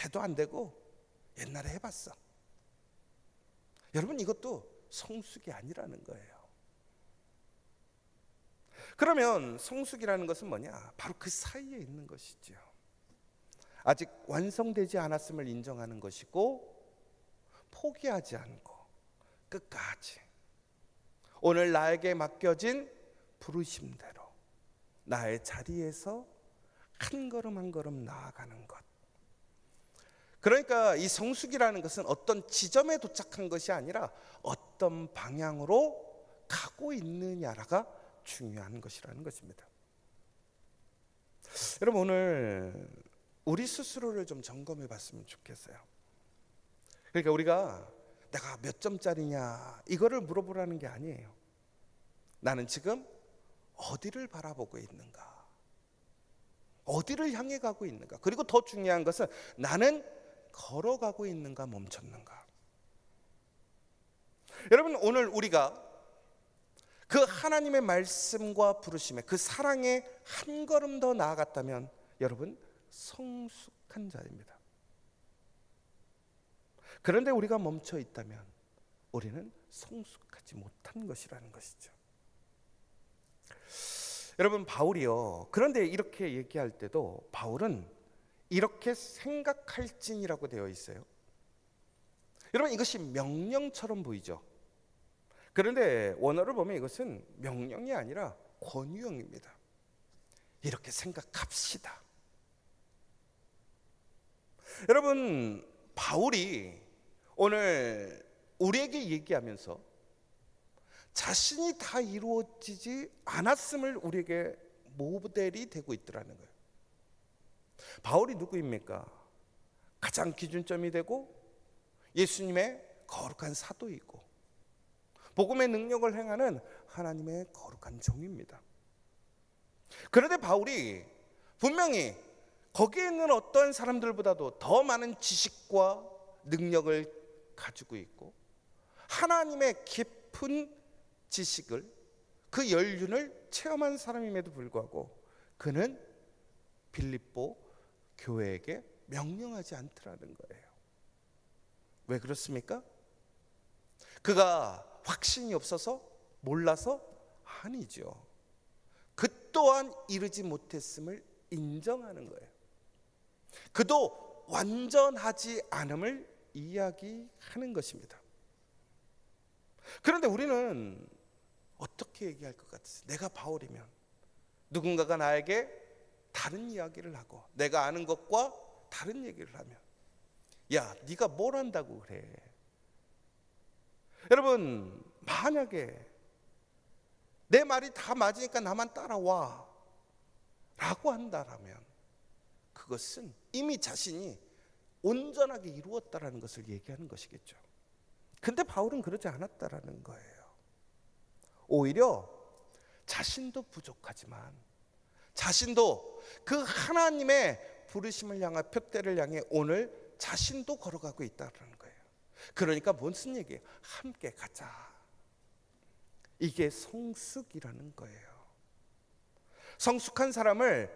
해도 안 되고 옛날에 해봤어. 여러분 이것도 성숙이 아니라는 거예요. 그러면 성숙이라는 것은 뭐냐? 바로 그 사이에 있는 것이죠. 아직 완성되지 않았음을 인정하는 것이고, 포기하지 않고 끝까지 오늘 나에게 맡겨진 부르심대로 나의 자리에서 한 걸음 한 걸음 나아가는 것. 그러니까 이 성숙이라는 것은 어떤 지점에 도착한 것이 아니라 어떤 방향으로 가고 있느냐가 중요한 것이라는 것입니다. 여러분 오늘 우리 스스로를 좀 점검해 봤으면 좋겠어요. 그러니까 우리가 내가 몇 점짜리냐 이거를 물어보라는 게 아니에요. 나는 지금 어디를 바라보고 있는가? 어디를 향해 가고 있는가? 그리고 더 중요한 것은 나는 걸어가고 있는가 멈췄는가? 여러분, 오늘 우리가 그 하나님의 말씀과 부르심에 그 사랑에 한 걸음 더 나아갔다면 여러분 성숙한 자입니다. 그런데 우리가 멈춰 있다면 우리는 성숙하지 못한 것이라는 것이죠. 여러분, 바울이요, 그런데 이렇게 얘기할 때도 바울은 이렇게 생각할진이라고 되어 있어요. 여러분, 이것이 명령처럼 보이죠. 그런데 원어를 보면 이것은 명령이 아니라 권유형입니다. 이렇게 생각합시다. 여러분, 바울이 오늘 우리에게 얘기하면서 자신이 다 이루어지지 않았음을 우리에게 모델이 되고 있더라는 거예요. 바울이 누구입니까? 가장 기준점이 되고 예수님의 거룩한 사도이고 복음의 능력을 행하는 하나님의 거룩한 종입니다. 그런데 바울이 분명히 거기에 있는 어떤 사람들보다도 더 많은 지식과 능력을 가지고 있고 하나님의 깊은 지식을, 그 연륜을 체험한 사람임에도 불구하고 그는 빌립보 교회에게 명령하지 않더라는 거예요. 왜 그렇습니까? 그가 확신이 없어서? 몰라서? 아니죠. 그 또한 이르지 못했음을 인정하는 거예요. 그도 완전하지 않음을 이야기하는 것입니다. 그런데 우리는 어떻게 얘기할 것 같으세요? 내가 바울이면 누군가가 나에게 다른 이야기를 하고 내가 아는 것과 다른 얘기를 하면 야, 네가 뭘 안다고 그래? 여러분, 만약에 내 말이 다 맞으니까 나만 따라와 라고 한다라면 그것은 이미 자신이 온전하게 이루었다라는 것을 얘기하는 것이겠죠. 근데 바울은 그러지 않았다라는 거예요. 오히려 자신도 부족하지만 자신도 그 하나님의 부르심을 향한 표대를 향해 오늘 자신도 걸어가고 있다는 거예요. 그러니까 무슨 얘기예요? 함께 가자. 이게 성숙이라는 거예요. 성숙한 사람은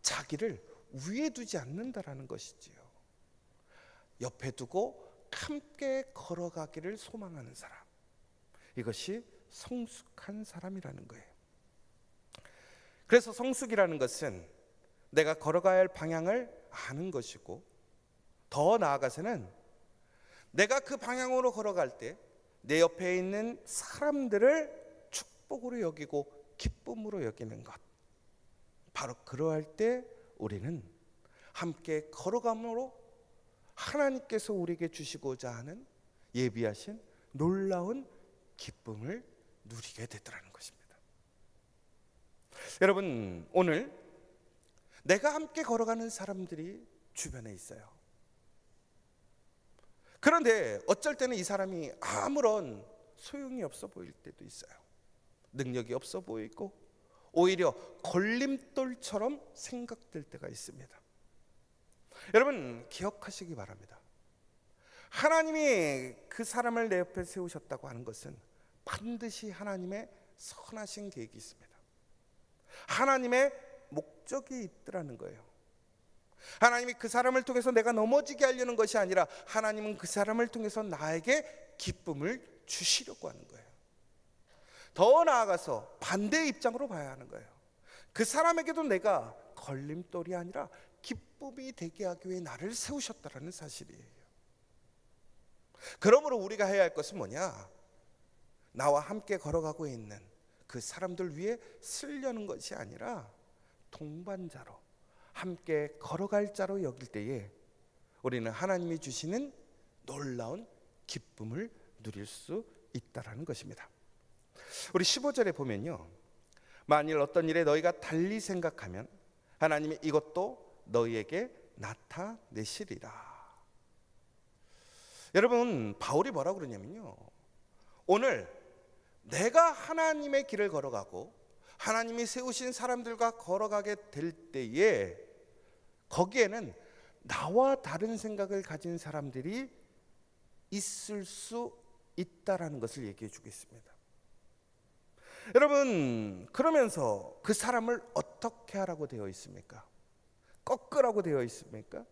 자기를 위에 두지 않는다라는 것이지요. 옆에 두고 함께 걸어가기를 소망하는 사람, 이것이 성숙한 사람이라는 거예요. 그래서 성숙이라는 것은 내가 걸어가야 할 방향을 아는 것이고 더 나아가서는 내가 그 방향으로 걸어갈 때 내 옆에 있는 사람들을 축복으로 여기고 기쁨으로 여기는 것, 바로 그러할 때 우리는 함께 걸어감으로 하나님께서 우리에게 주시고자 하는 예비하신 놀라운 기쁨을 누리게 되더라는 것입니다. 여러분, 오늘 내가 함께 걸어가는 사람들이 주변에 있어요. 그런데 어쩔 때는 이 사람이 아무런 소용이 없어 보일 때도 있어요. 능력이 없어 보이고 오히려 걸림돌처럼 생각될 때가 있습니다. 여러분, 기억하시기 바랍니다. 하나님이 그 사람을 내 옆에 세우셨다고 하는 것은 반드시 하나님의 선하신 계획이 있습니다. 하나님의 목적이 있더라는 거예요. 하나님이 그 사람을 통해서 내가 넘어지게 하려는 것이 아니라 하나님은 그 사람을 통해서 나에게 기쁨을 주시려고 하는 거예요. 더 나아가서 반대의 입장으로 봐야 하는 거예요. 그 사람에게도 내가 걸림돌이 아니라 기쁨이 되게 하기 위해 나를 세우셨다라는 사실이에요. 그러므로 우리가 해야 할 것은 뭐냐? 나와 함께 걸어가고 있는 그 사람들 위해 쓰려는 것이 아니라 동반자로, 함께 걸어갈 자로 여길 때에 우리는 하나님이 주시는 놀라운 기쁨을 누릴 수 있다라는 것입니다. 우리 15절에 보면요, 만일 어떤 일에 너희가 달리 생각하면 하나님이 이것도 너희에게 나타내시리라. 여러분, 바울이 뭐라고 그러냐면요, 오늘 내가 하나님의 길을 걸어가고 하나님이 세우신 사람들과 걸어가게 될 때에 거기에는 나와 다른 생각을 가진 사람들이 있을 수 있다라는 것을 얘기해 주겠습니다. 여러분, 그러면서 그 사람을 어떻게 하라고 되어 있습니까? 꺾으라고 되어 있습니까?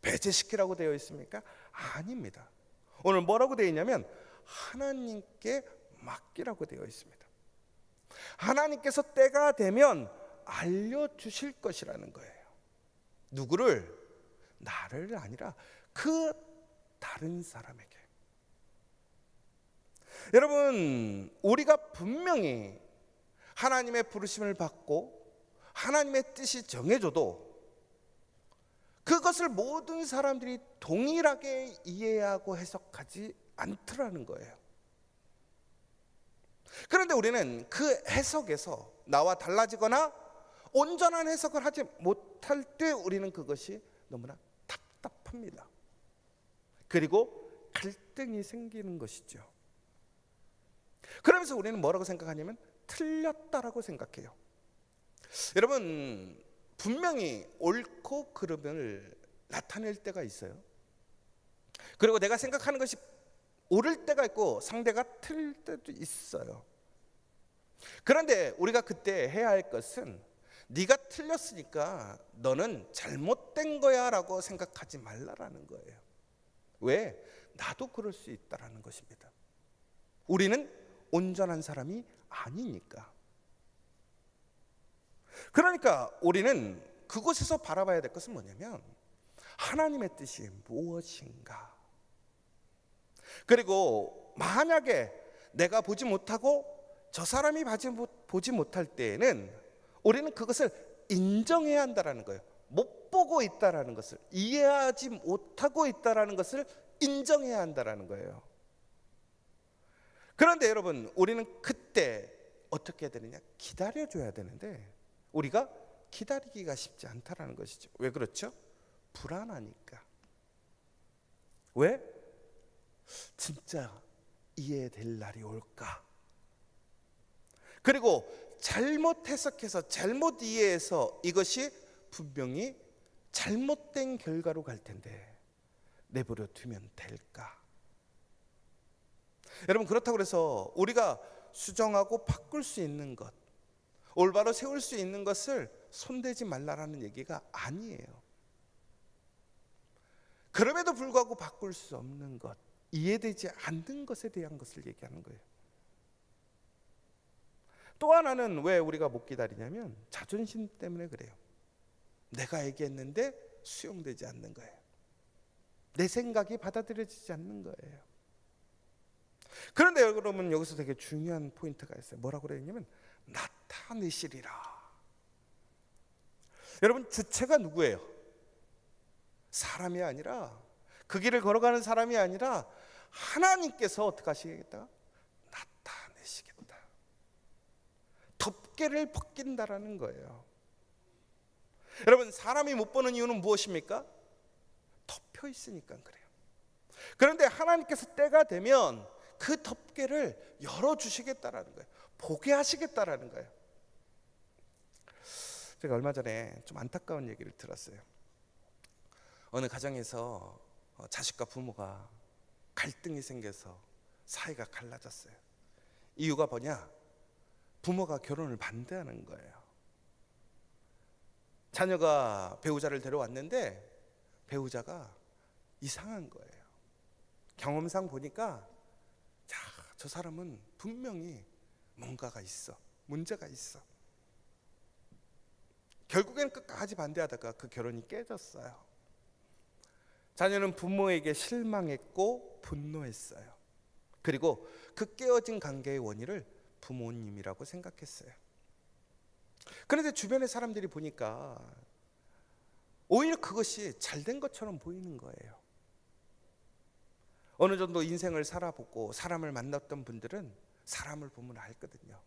배제시키라고 되어 있습니까? 아닙니다. 오늘 뭐라고 되어 있냐면 하나님께 맡기라고 되어 있습니다. 하나님께서 때가 되면 알려주실 것이라는 거예요. 누구를? 나를 아니라 그 다른 사람에게. 여러분, 우리가 분명히 하나님의 부르심을 받고 하나님의 뜻이 정해져도 그것을 모든 사람들이 동일하게 이해하고 해석하지 않더라는 거예요. 그런데 우리는 그 해석에서 나와 달라지거나 온전한 해석을 하지 못할 때 우리는 그것이 너무나 답답합니다. 그리고 갈등이 생기는 것이죠. 그러면서 우리는 뭐라고 생각하냐면 틀렸다라고 생각해요. 여러분, 분명히 옳고 그름을 나타낼 때가 있어요. 그리고 내가 생각하는 것이 옳을 때가 있고 상대가 틀릴 때도 있어요. 그런데 우리가 그때 해야 할 것은 네가 틀렸으니까 너는 잘못된 거야 라고 생각하지 말라라는 거예요. 왜? 나도 그럴 수 있다라는 것입니다. 우리는 온전한 사람이 아니니까. 그러니까 우리는 그곳에서 바라봐야 될 것은 뭐냐면 하나님의 뜻이 무엇인가. 그리고 만약에 내가 보지 못하고 저 사람이 보지 못할 때에는 우리는 그것을 인정해야 한다라는 거예요. 못 보고 있다라는 것을, 이해하지 못하고 있다라는 것을 인정해야 한다라는 거예요. 그런데 여러분, 우리는 그때 어떻게 해야 되느냐? 기다려줘야 되는데 우리가 기다리기가 쉽지 않다라는 것이죠. 왜 그렇죠? 불안하니까. 왜? 진짜 이해될 날이 올까? 그리고 잘못 해석해서 잘못 이해해서 이것이 분명히 잘못된 결과로 갈 텐데 내버려 두면 될까? 여러분, 그렇다고 해서 우리가 수정하고 바꿀 수 있는 것, 올바로 세울 수 있는 것을 손대지 말라라는 얘기가 아니에요. 그럼에도 불구하고 바꿀 수 없는 것, 이해되지 않는 것에 대한 것을 얘기하는 거예요. 또 하나는 왜 우리가 못 기다리냐면 자존심 때문에 그래요. 내가 얘기했는데 수용되지 않는 거예요. 내 생각이 받아들여지지 않는 거예요. 그런데 여러분, 여기서 되게 중요한 포인트가 있어요. 뭐라고 그랬냐면 나타내시리라. 여러분, 주체가 누구예요? 사람이 아니라, 그 길을 걸어가는 사람이 아니라 하나님께서 어떻게 하시겠다? 나타내시겠다. 덮개를 벗긴다라는 거예요. 여러분, 사람이 못 보는 이유는 무엇입니까? 덮여 있으니까 그래요. 그런데 하나님께서 때가 되면 그 덮개를 열어주시겠다라는 거예요. 보게 하시겠다라는 거예요. 제가 얼마 전에 좀 안타까운 얘기를 들었어요. 어느 가정에서 자식과 부모가 갈등이 생겨서 사이가 갈라졌어요. 이유가 뭐냐? 부모가 결혼을 반대하는 거예요. 자녀가 배우자를 데려왔는데 배우자가 이상한 거예요. 경험상 보니까 저 사람은 분명히 뭔가가 있어, 문제가 있어. 결국엔 끝까지 반대하다가 그 결혼이 깨졌어요. 자녀는 부모에게 실망했고 분노했어요. 그리고 그 깨어진 관계의 원인을 부모님이라고 생각했어요. 그런데 주변의 사람들이 보니까 오히려 그것이 잘된 것처럼 보이는 거예요. 어느 정도 인생을 살아보고 사람을 만났던 분들은 사람을 보면 알거든요.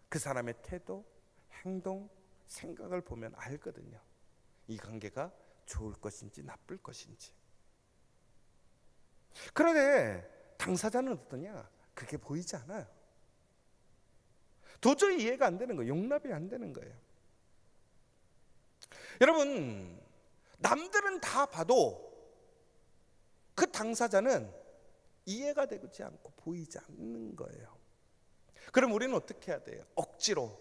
그 사람의 태도, 행동, 생각을 보면 알거든요. 이 관계가 좋을 것인지 나쁠 것인지. 그런데 당사자는 어떠냐? 그게 보이지 않아요. 도저히 이해가 안 되는 거예요. 용납이 안 되는 거예요. 여러분, 남들은 다 봐도 그 당사자는 이해가 되지 않고 보이지 않는 거예요. 그럼 우리는 어떻게 해야 돼요? 억지로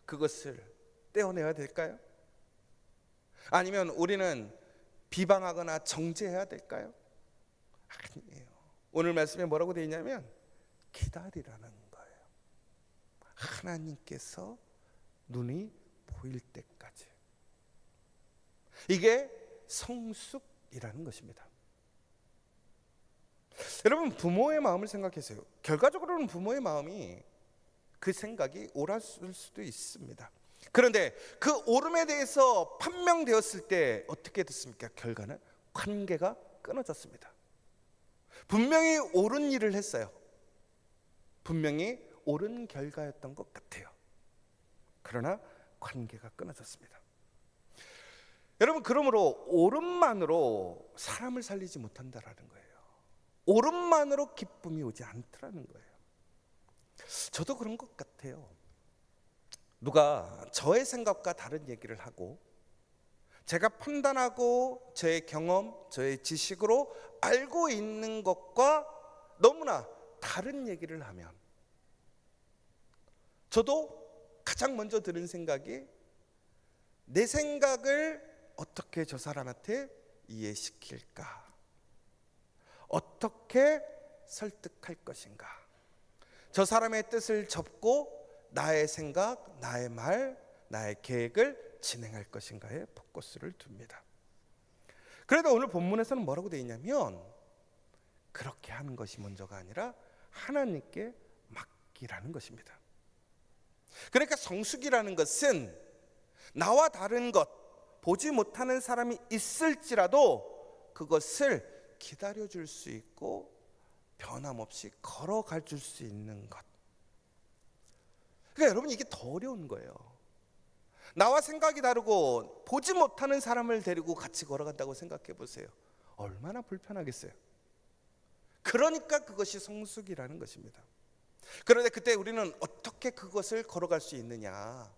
그것을 떼어내야 될까요? 아니면 우리는 비방하거나 정죄해야 될까요? 아니에요. 오늘 말씀에 뭐라고 되어 있냐면 기다리라는 거예요. 하나님께서 눈이 보일 때까지. 이게 성숙이라는 것입니다. 여러분, 부모의 마음을 생각하세요. 결과적으로는 부모의 마음이 그 생각이 옳았을 수도 있습니다. 그런데 그 옳음에 대해서 판명되었을 때 어떻게 됐습니까? 결과는 관계가 끊어졌습니다. 분명히 옳은 일을 했어요. 분명히 옳은 결과였던 것 같아요. 그러나 관계가 끊어졌습니다. 여러분, 그러므로 옳음만으로 사람을 살리지 못한다라는 거예요. 옳음만으로 기쁨이 오지 않더라는 거예요. 저도 그런 것 같아요. 누가 저의 생각과 다른 얘기를 하고 제가 판단하고 저의 경험, 저의 지식으로 알고 있는 것과 너무나 다른 얘기를 하면 저도 가장 먼저 드는 생각이 내 생각을 어떻게 저 사람한테 이해시킬까? 어떻게 설득할 것인가? 저 사람의 뜻을 접고 나의 생각, 나의 말, 나의 계획을 진행할 것인가에 포커스를 둡니다. 그래도 오늘 본문에서는 뭐라고 되어 있냐면 그렇게 하는 것이 먼저가 아니라 하나님께 맡기라는 것입니다. 그러니까 성숙이라는 것은 나와 다른 것, 보지 못하는 사람이 있을지라도 그것을 기다려줄 수 있고 변함없이 걸어갈 줄 수 있는 것. 그러니까 여러분, 이게 더 어려운 거예요. 나와 생각이 다르고 보지 못하는 사람을 데리고 같이 걸어간다고 생각해 보세요. 얼마나 불편하겠어요. 그러니까 그것이 성숙이라는 것입니다. 그런데 그때 우리는 어떻게 그것을 걸어갈 수 있느냐?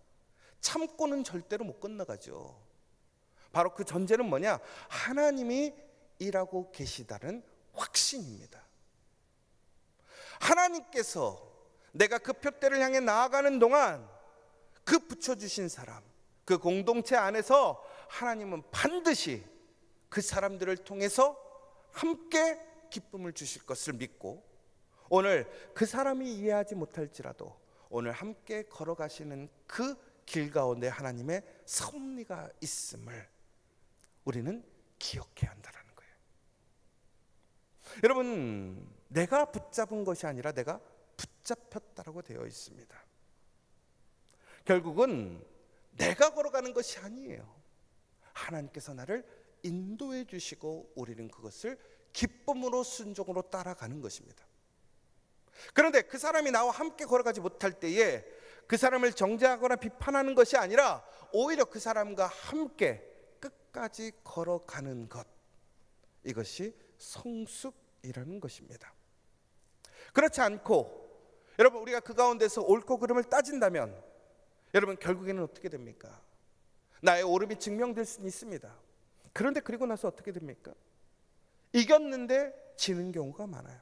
참고는 절대로 못 건너가죠. 바로 그 전제는 뭐냐? 하나님이 일하고 계시다는 확신입니다. 하나님께서 내가 그 표대를 향해 나아가는 동안 그 붙여주신 사람, 그 공동체 안에서 하나님은 반드시 그 사람들을 통해서 함께 기쁨을 주실 것을 믿고, 오늘 그 사람이 이해하지 못할지라도 오늘 함께 걸어가시는 그 길 가운데 하나님의 섭리가 있음을 우리는 기억해야 한다는 거예요. 여러분, 내가 붙잡은 것이 아니라 내가 붙잡혔다라고 되어 있습니다. 결국은 내가 걸어가는 것이 아니에요. 하나님께서 나를 인도해 주시고 우리는 그것을 기쁨으로 순종으로 따라가는 것입니다. 그런데 그 사람이 나와 함께 걸어가지 못할 때에 그 사람을 정죄하거나 비판하는 것이 아니라 오히려 그 사람과 함께 끝까지 걸어가는 것, 이것이 성숙이라는 것입니다. 그렇지 않고 여러분, 우리가 그 가운데서 옳고 그름을 따진다면 여러분, 결국에는 어떻게 됩니까? 나의 옳음이 증명될 수는 있습니다. 그런데 그리고 나서 어떻게 됩니까? 이겼는데 지는 경우가 많아요.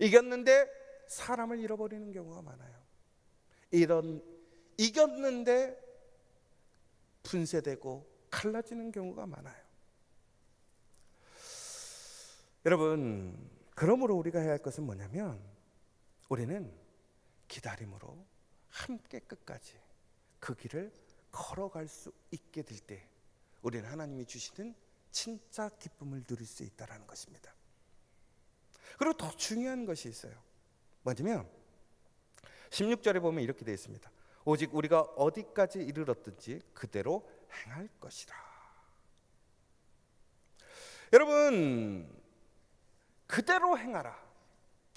이겼는데 사람을 잃어버리는 경우가 많아요. 이겼는데 분쇄되고 갈라지는 경우가 많아요. 여러분, 그러므로 우리가 해야 할 것은 뭐냐면 우리는 기다림으로 함께 끝까지 그 길을 걸어갈 수 있게 될 때 우리는 하나님이 주시는 진짜 기쁨을 누릴 수 있다는 것입니다. 그리고 더 중요한 것이 있어요. 뭐냐면 16절에 보면 이렇게 되어 있습니다. 오직 우리가 어디까지 이르렀든지 그대로 행할 것이라. 여러분, 그대로 행하라.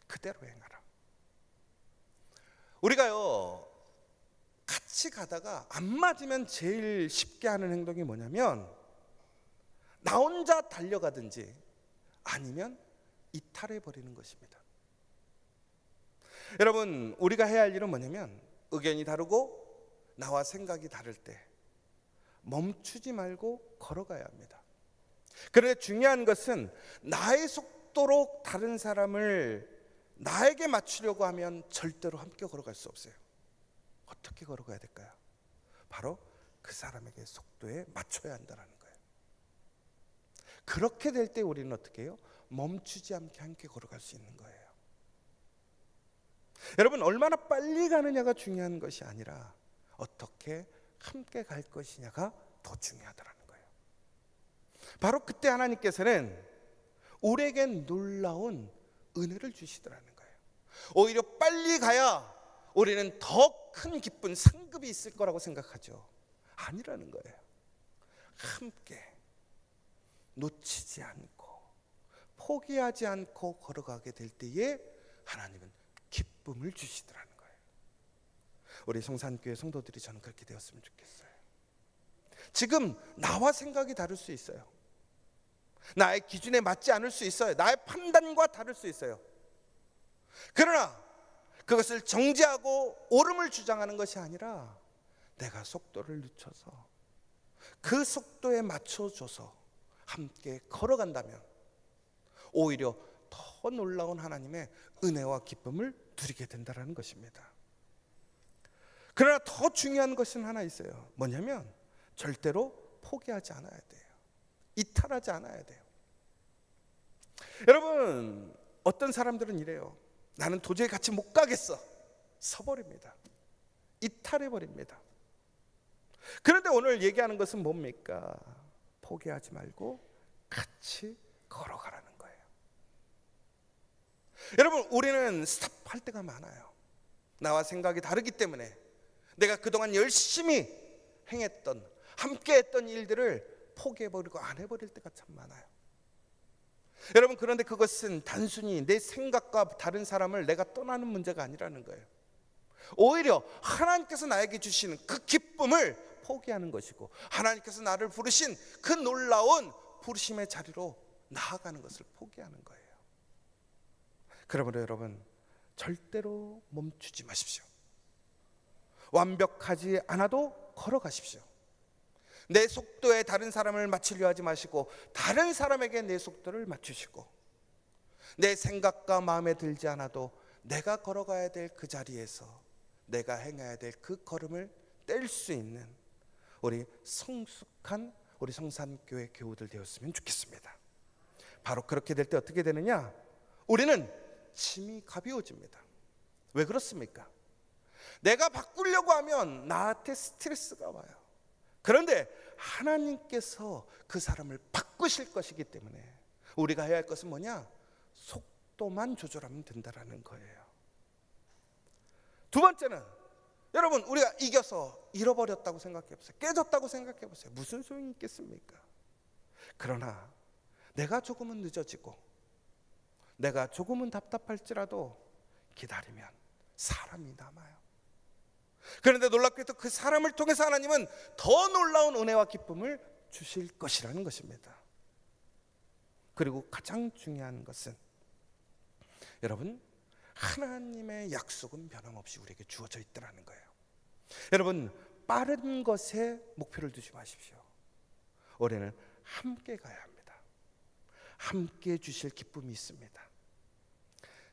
그대로 행하라. 우리가요, 같이 가다가 안 맞으면 제일 쉽게 하는 행동이 뭐냐면 나 혼자 달려가든지 아니면 이탈해 버리는 것입니다. 여러분, 우리가 해야 할 일은 뭐냐면 의견이 다르고 나와 생각이 다를 때 멈추지 말고 걸어가야 합니다. 그런데 중요한 것은 나의 속도로 다른 사람을 나에게 맞추려고 하면 절대로 함께 걸어갈 수 없어요. 어떻게 걸어가야 될까요? 바로 그 사람에게 속도에 맞춰야 한다는 거예요. 그렇게 될 때 우리는 어떻게 해요? 멈추지 않게 함께 걸어갈 수 있는 거예요. 여러분, 얼마나 빨리 가느냐가 중요한 것이 아니라 어떻게 함께 갈 것이냐가 더 중요하더라는 거예요. 바로 그때 하나님께서는 우리에겐 놀라운 은혜를 주시더라는 거예요. 오히려 빨리 가야 우리는 더 큰 기쁜 상급이 있을 거라고 생각하죠. 아니라는 거예요. 함께 놓치지 않고 포기하지 않고 걸어가게 될 때에 하나님은 기쁨을 주시더라는 거예요. 우리 성산교회 성도들이 저는 그렇게 되었으면 좋겠어요. 지금 나와 생각이 다를 수 있어요. 나의 기준에 맞지 않을 수 있어요. 나의 판단과 다를 수 있어요. 그러나 그것을 정죄하고 옳음을 주장하는 것이 아니라 내가 속도를 늦춰서 그 속도에 맞춰줘서 함께 걸어간다면 오히려 더 놀라운 하나님의 은혜와 기쁨을 누리게 된다는 것입니다. 그러나 더 중요한 것은 하나 있어요. 뭐냐면 절대로 포기하지 않아야 돼요. 이탈하지 않아야 돼요. 여러분, 어떤 사람들은 이래요. 나는 도저히 같이 못 가겠어. 서버립니다. 이탈해버립니다. 그런데 오늘 얘기하는 것은 뭡니까? 포기하지 말고 같이 걸어가라는 거예요. 여러분, 우리는 스탑할 때가 많아요. 나와 생각이 다르기 때문에 내가 그동안 열심히 행했던, 함께 했던 일들을 포기해버리고 안 해버릴 때가 참 많아요. 여러분, 그런데 그것은 단순히 내 생각과 다른 사람을 내가 떠나는 문제가 아니라는 거예요. 오히려 하나님께서 나에게 주시는 그 기쁨을 포기하는 것이고, 하나님께서 나를 부르신 그 놀라운 부르심의 자리로 나아가는 것을 포기하는 거예요. 그러므로 여러분, 절대로 멈추지 마십시오. 완벽하지 않아도 걸어가십시오. 내 속도에 다른 사람을 맞추려 하지 마시고 다른 사람에게 내 속도를 맞추시고, 내 생각과 마음에 들지 않아도 내가 걸어가야 될 그 자리에서 내가 행해야 될 그 걸음을 뗄 수 있는 우리 성숙한 우리 성산교회 교우들 되었으면 좋겠습니다. 바로 그렇게 될 때 어떻게 되느냐? 우리는 짐이 가벼워집니다. 왜 그렇습니까? 내가 바꾸려고 하면 나한테 스트레스가 와요. 그런데 하나님께서 그 사람을 바꾸실 것이기 때문에 우리가 해야 할 것은 뭐냐? 속도만 조절하면 된다라는 거예요. 두 번째는, 여러분, 우리가 이겨서 잃어버렸다고 생각해 보세요. 깨졌다고 생각해 보세요. 무슨 소용이 있겠습니까? 그러나 내가 조금은 늦어지고 내가 조금은 답답할지라도 기다리면 사람이 남아요. 그런데 놀랍게도 그 사람을 통해서 하나님은 더 놀라운 은혜와 기쁨을 주실 것이라는 것입니다. 그리고 가장 중요한 것은, 여러분, 하나님의 약속은 변함없이 우리에게 주어져 있다는 거예요. 여러분, 빠른 것에 목표를 두지 마십시오. 올해는 함께 가야 합니다. 함께 주실 기쁨이 있습니다.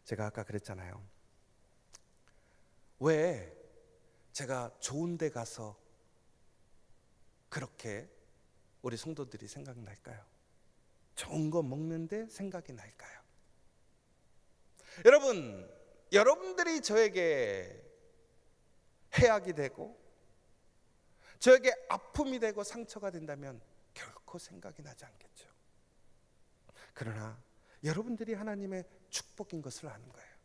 제가 아까 그랬잖아요. 왜 제가 좋은 데 가서 그렇게 우리 성도들이 생각날까요? 좋은 거 먹는데 생각이 날까요? 여러분, 여러분들이 저에게 해악이 되고 저에게 아픔이 되고 상처가 된다면 결코 생각이 나지 않겠죠. 그러나 여러분들이 하나님의 축복인 것을 아는 거예요.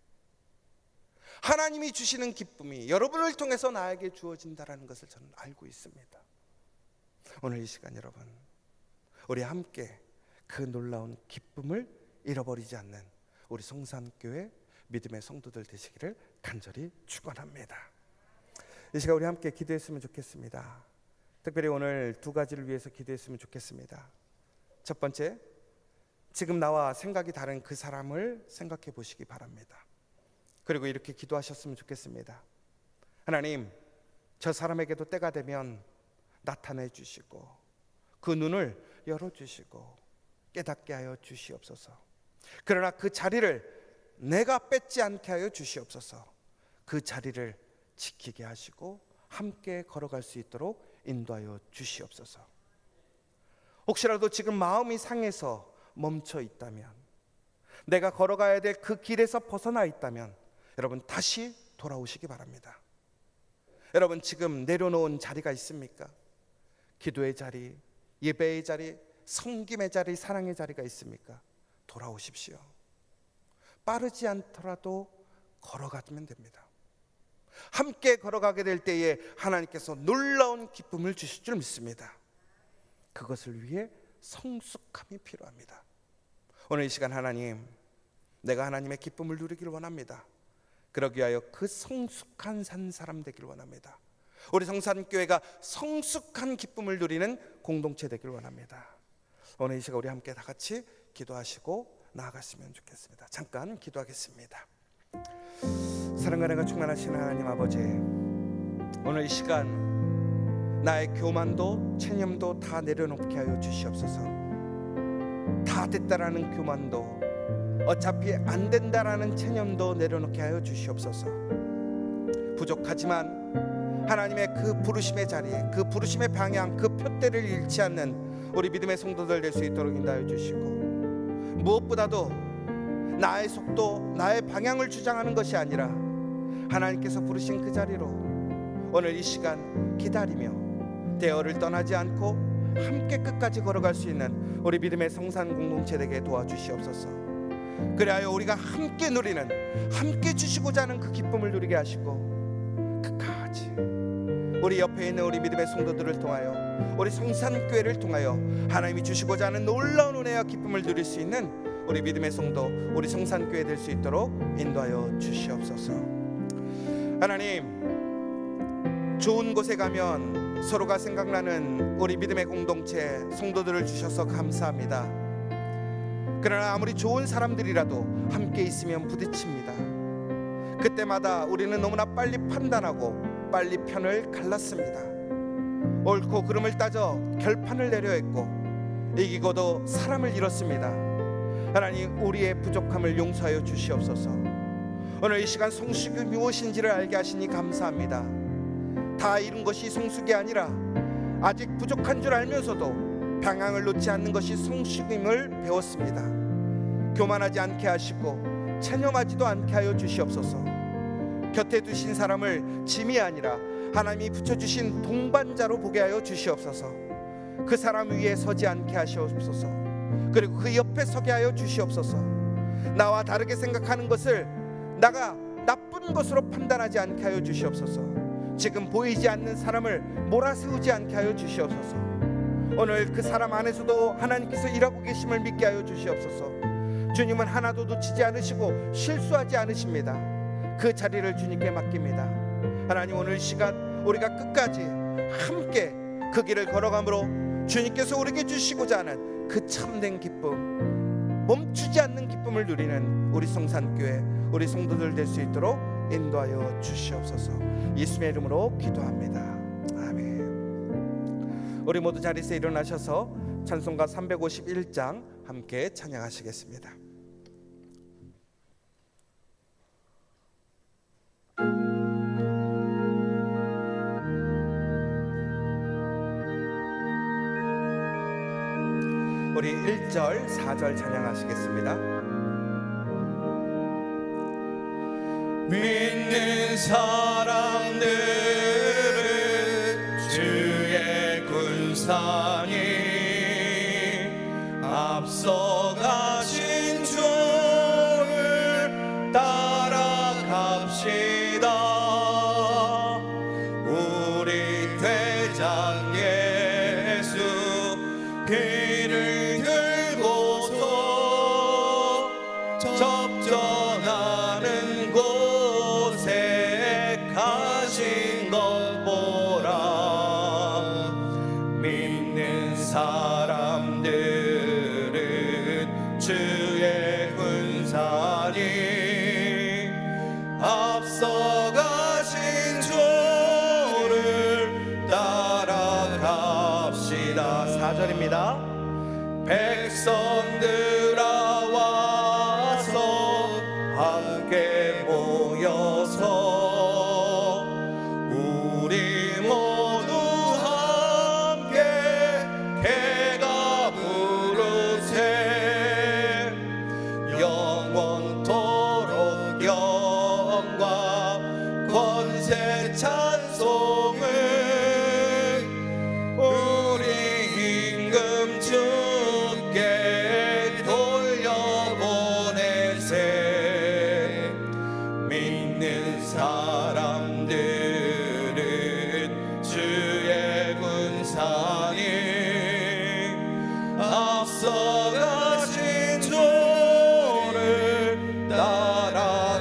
하나님이 주시는 기쁨이 여러분을 통해서 나에게 주어진다는 것을 저는 알고 있습니다. 오늘 이 시간 여러분, 우리 함께 그 놀라운 기쁨을 잃어버리지 않는 우리 성산교회 믿음의 성도들 되시기를 간절히 축원합니다. 이 시간 우리 함께 기도했으면 좋겠습니다. 특별히 오늘 두 가지를 위해서 기도했으면 좋겠습니다. 첫 번째, 지금 나와 생각이 다른 그 사람을 생각해 보시기 바랍니다. 그리고 이렇게 기도하셨으면 좋겠습니다. 하나님, 저 사람에게도 때가 되면 나타내 주시고 그 눈을 열어주시고 깨닫게 하여 주시옵소서. 그러나 그 자리를 내가 뺏지 않게 하여 주시옵소서. 그 자리를 지키게 하시고 함께 걸어갈 수 있도록 인도하여 주시옵소서. 혹시라도 지금 마음이 상해서 멈춰 있다면, 내가 걸어가야 될 그 길에서 벗어나 있다면 여러분 다시 돌아오시기 바랍니다. 여러분 지금 내려놓은 자리가 있습니까? 기도의 자리, 예배의 자리, 섬김의 자리, 사랑의 자리가 있습니까? 돌아오십시오. 빠르지 않더라도 걸어가면 됩니다. 함께 걸어가게 될 때에 하나님께서 놀라운 기쁨을 주실 줄 믿습니다. 그것을 위해 성숙함이 필요합니다. 오늘 이 시간 하나님, 내가 하나님의 기쁨을 누리길 원합니다. 그러기 위하여 그 성숙한 산 사람 되길 원합니다. 우리 성산교회가 성숙한 기쁨을 누리는 공동체 되길 원합니다. 오늘 이 시간 우리 함께 다 같이 기도하시고 나아갔으면 좋겠습니다. 잠깐 기도하겠습니다. 사랑과 은혜가 충만하신 하나님 아버지, 오늘 이 시간 나의 교만도 체념도 다 내려놓게 하여 주시옵소서. 다 됐다라는 교만도, 어차피 안 된다라는 체념도 내려놓게 하여 주시옵소서. 부족하지만 하나님의 그 부르심의 자리, 그 부르심의 방향, 그 표대를 잃지 않는 우리 믿음의 성도들 될 수 있도록 인도하여 주시고, 무엇보다도 나의 속도, 나의 방향을 주장하는 것이 아니라 하나님께서 부르신 그 자리로 오늘 이 시간 기다리며 대열을 떠나지 않고 함께 끝까지 걸어갈 수 있는 우리 믿음의 성산 공동체 되게 도와주시옵소서. 그리하여 우리가 함께 누리는, 함께 주시고자 하는 그 기쁨을 누리게 하시고 끝까지 우리 옆에 있는 우리 믿음의 성도들을 통하여, 우리 성산교회를 통하여 하나님이 주시고자 하는 놀라운 은혜와 기쁨을 누릴 수 있는 우리 믿음의 성도, 우리 성산교회 될 수 있도록 인도하여 주시옵소서. 하나님, 좋은 곳에 가면 서로가 생각나는 우리 믿음의 공동체 성도들을 주셔서 감사합니다. 그러나 아무리 좋은 사람들이라도 함께 있으면 부딪힙니다. 그때마다 우리는 너무나 빨리 판단하고 빨리 편을 갈랐습니다. 옳고 그름을 따져 결판을 내려 했고 이기고도 사람을 잃었습니다. 하나님, 우리의 부족함을 용서하여 주시옵소서. 오늘 이 시간 성숙이 무엇인지를 알게 하시니 감사합니다. 다 잃은 것이 성숙이 아니라 아직 부족한 줄 알면서도 방향을 놓지 않는 것이 성숙임을 배웠습니다. 교만하지 않게 하시고 체념하지도 않게 하여 주시옵소서. 곁에 두신 사람을 짐이 아니라 하나님이 붙여주신 동반자로 보게 하여 주시옵소서. 그 사람 위에 서지 않게 하시옵소서. 그리고 그 옆에 서게 하여 주시옵소서. 나와 다르게 생각하는 것을 나가 나쁜 것으로 판단하지 않게 하여 주시옵소서. 지금 보이지 않는 사람을 몰아세우지 않게 하여 주시옵소서. 오늘 그 사람 안에서도 하나님께서 일하고 계심을 믿게 하여 주시옵소서. 주님은 하나도 놓치지 않으시고 실수하지 않으십니다. 그 자리를 주님께 맡깁니다. 하나님, 오늘 시간 우리가 끝까지 함께 그 길을 걸어가므로 주님께서 우리에게 주시고자 하는 그 참된 기쁨, 멈추지 않는 기쁨을 누리는 우리 성산교회, 우리 성도들 될 수 있도록 인도하여 주시옵소서. 예수님의 이름으로 기도합니다. 아멘. 우리 모두 자리에서 일어나셔서 찬송가 351장 함께 찬양하시겠습니다. 우리 1절, 4절 찬양하시겠습니다. 믿는 사람들은 주의 군상이 앞서가신 주를 따라갑시다. 우리 대장 예수 길을 들고서 접전하는 곳에 가신 것 보라. 믿는 사람들은 주의 군사니 앞서가신 주 4절입니다. 백성들아 와서 함께 모여서 우리 모두 함께 개가 부르세 영원토록 영광 권세 찬송을 우리 임금 주께 돌려보내세 믿는 사람들은 주의 군사님 앞서가신 주를 따라갑시다.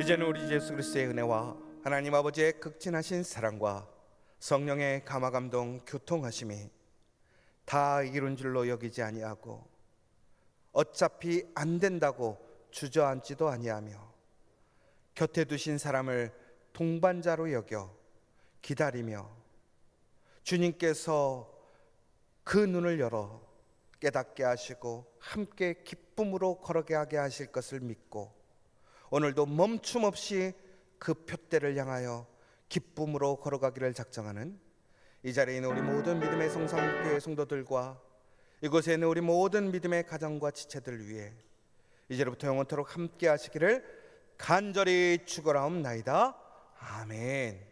이제는 우리 예수 그리스도의 은혜와 하나님 아버지의 극진하신 사랑과 성령의 감화감동 교통하심이 다 이룬 줄로 여기지 아니하고 어차피 안 된다고 주저앉지도 아니하며 곁에 두신 사람을 동반자로 여겨 기다리며 주님께서 그 눈을 열어 깨닫게 하시고 함께 기쁨으로 걸어가게 하실 것을 믿고 오늘도 멈춤 없이 그 표대를 향하여 기쁨으로 걸어가기를 작정하는 이 자리에 있는 우리 모든 믿음의 성삼교회 성도들과 이곳에 있는 우리 모든 믿음의 가정과 지체들 위해 이제로부터 영원토록 함께 하시기를 간절히 축원하옵나이다. 아멘.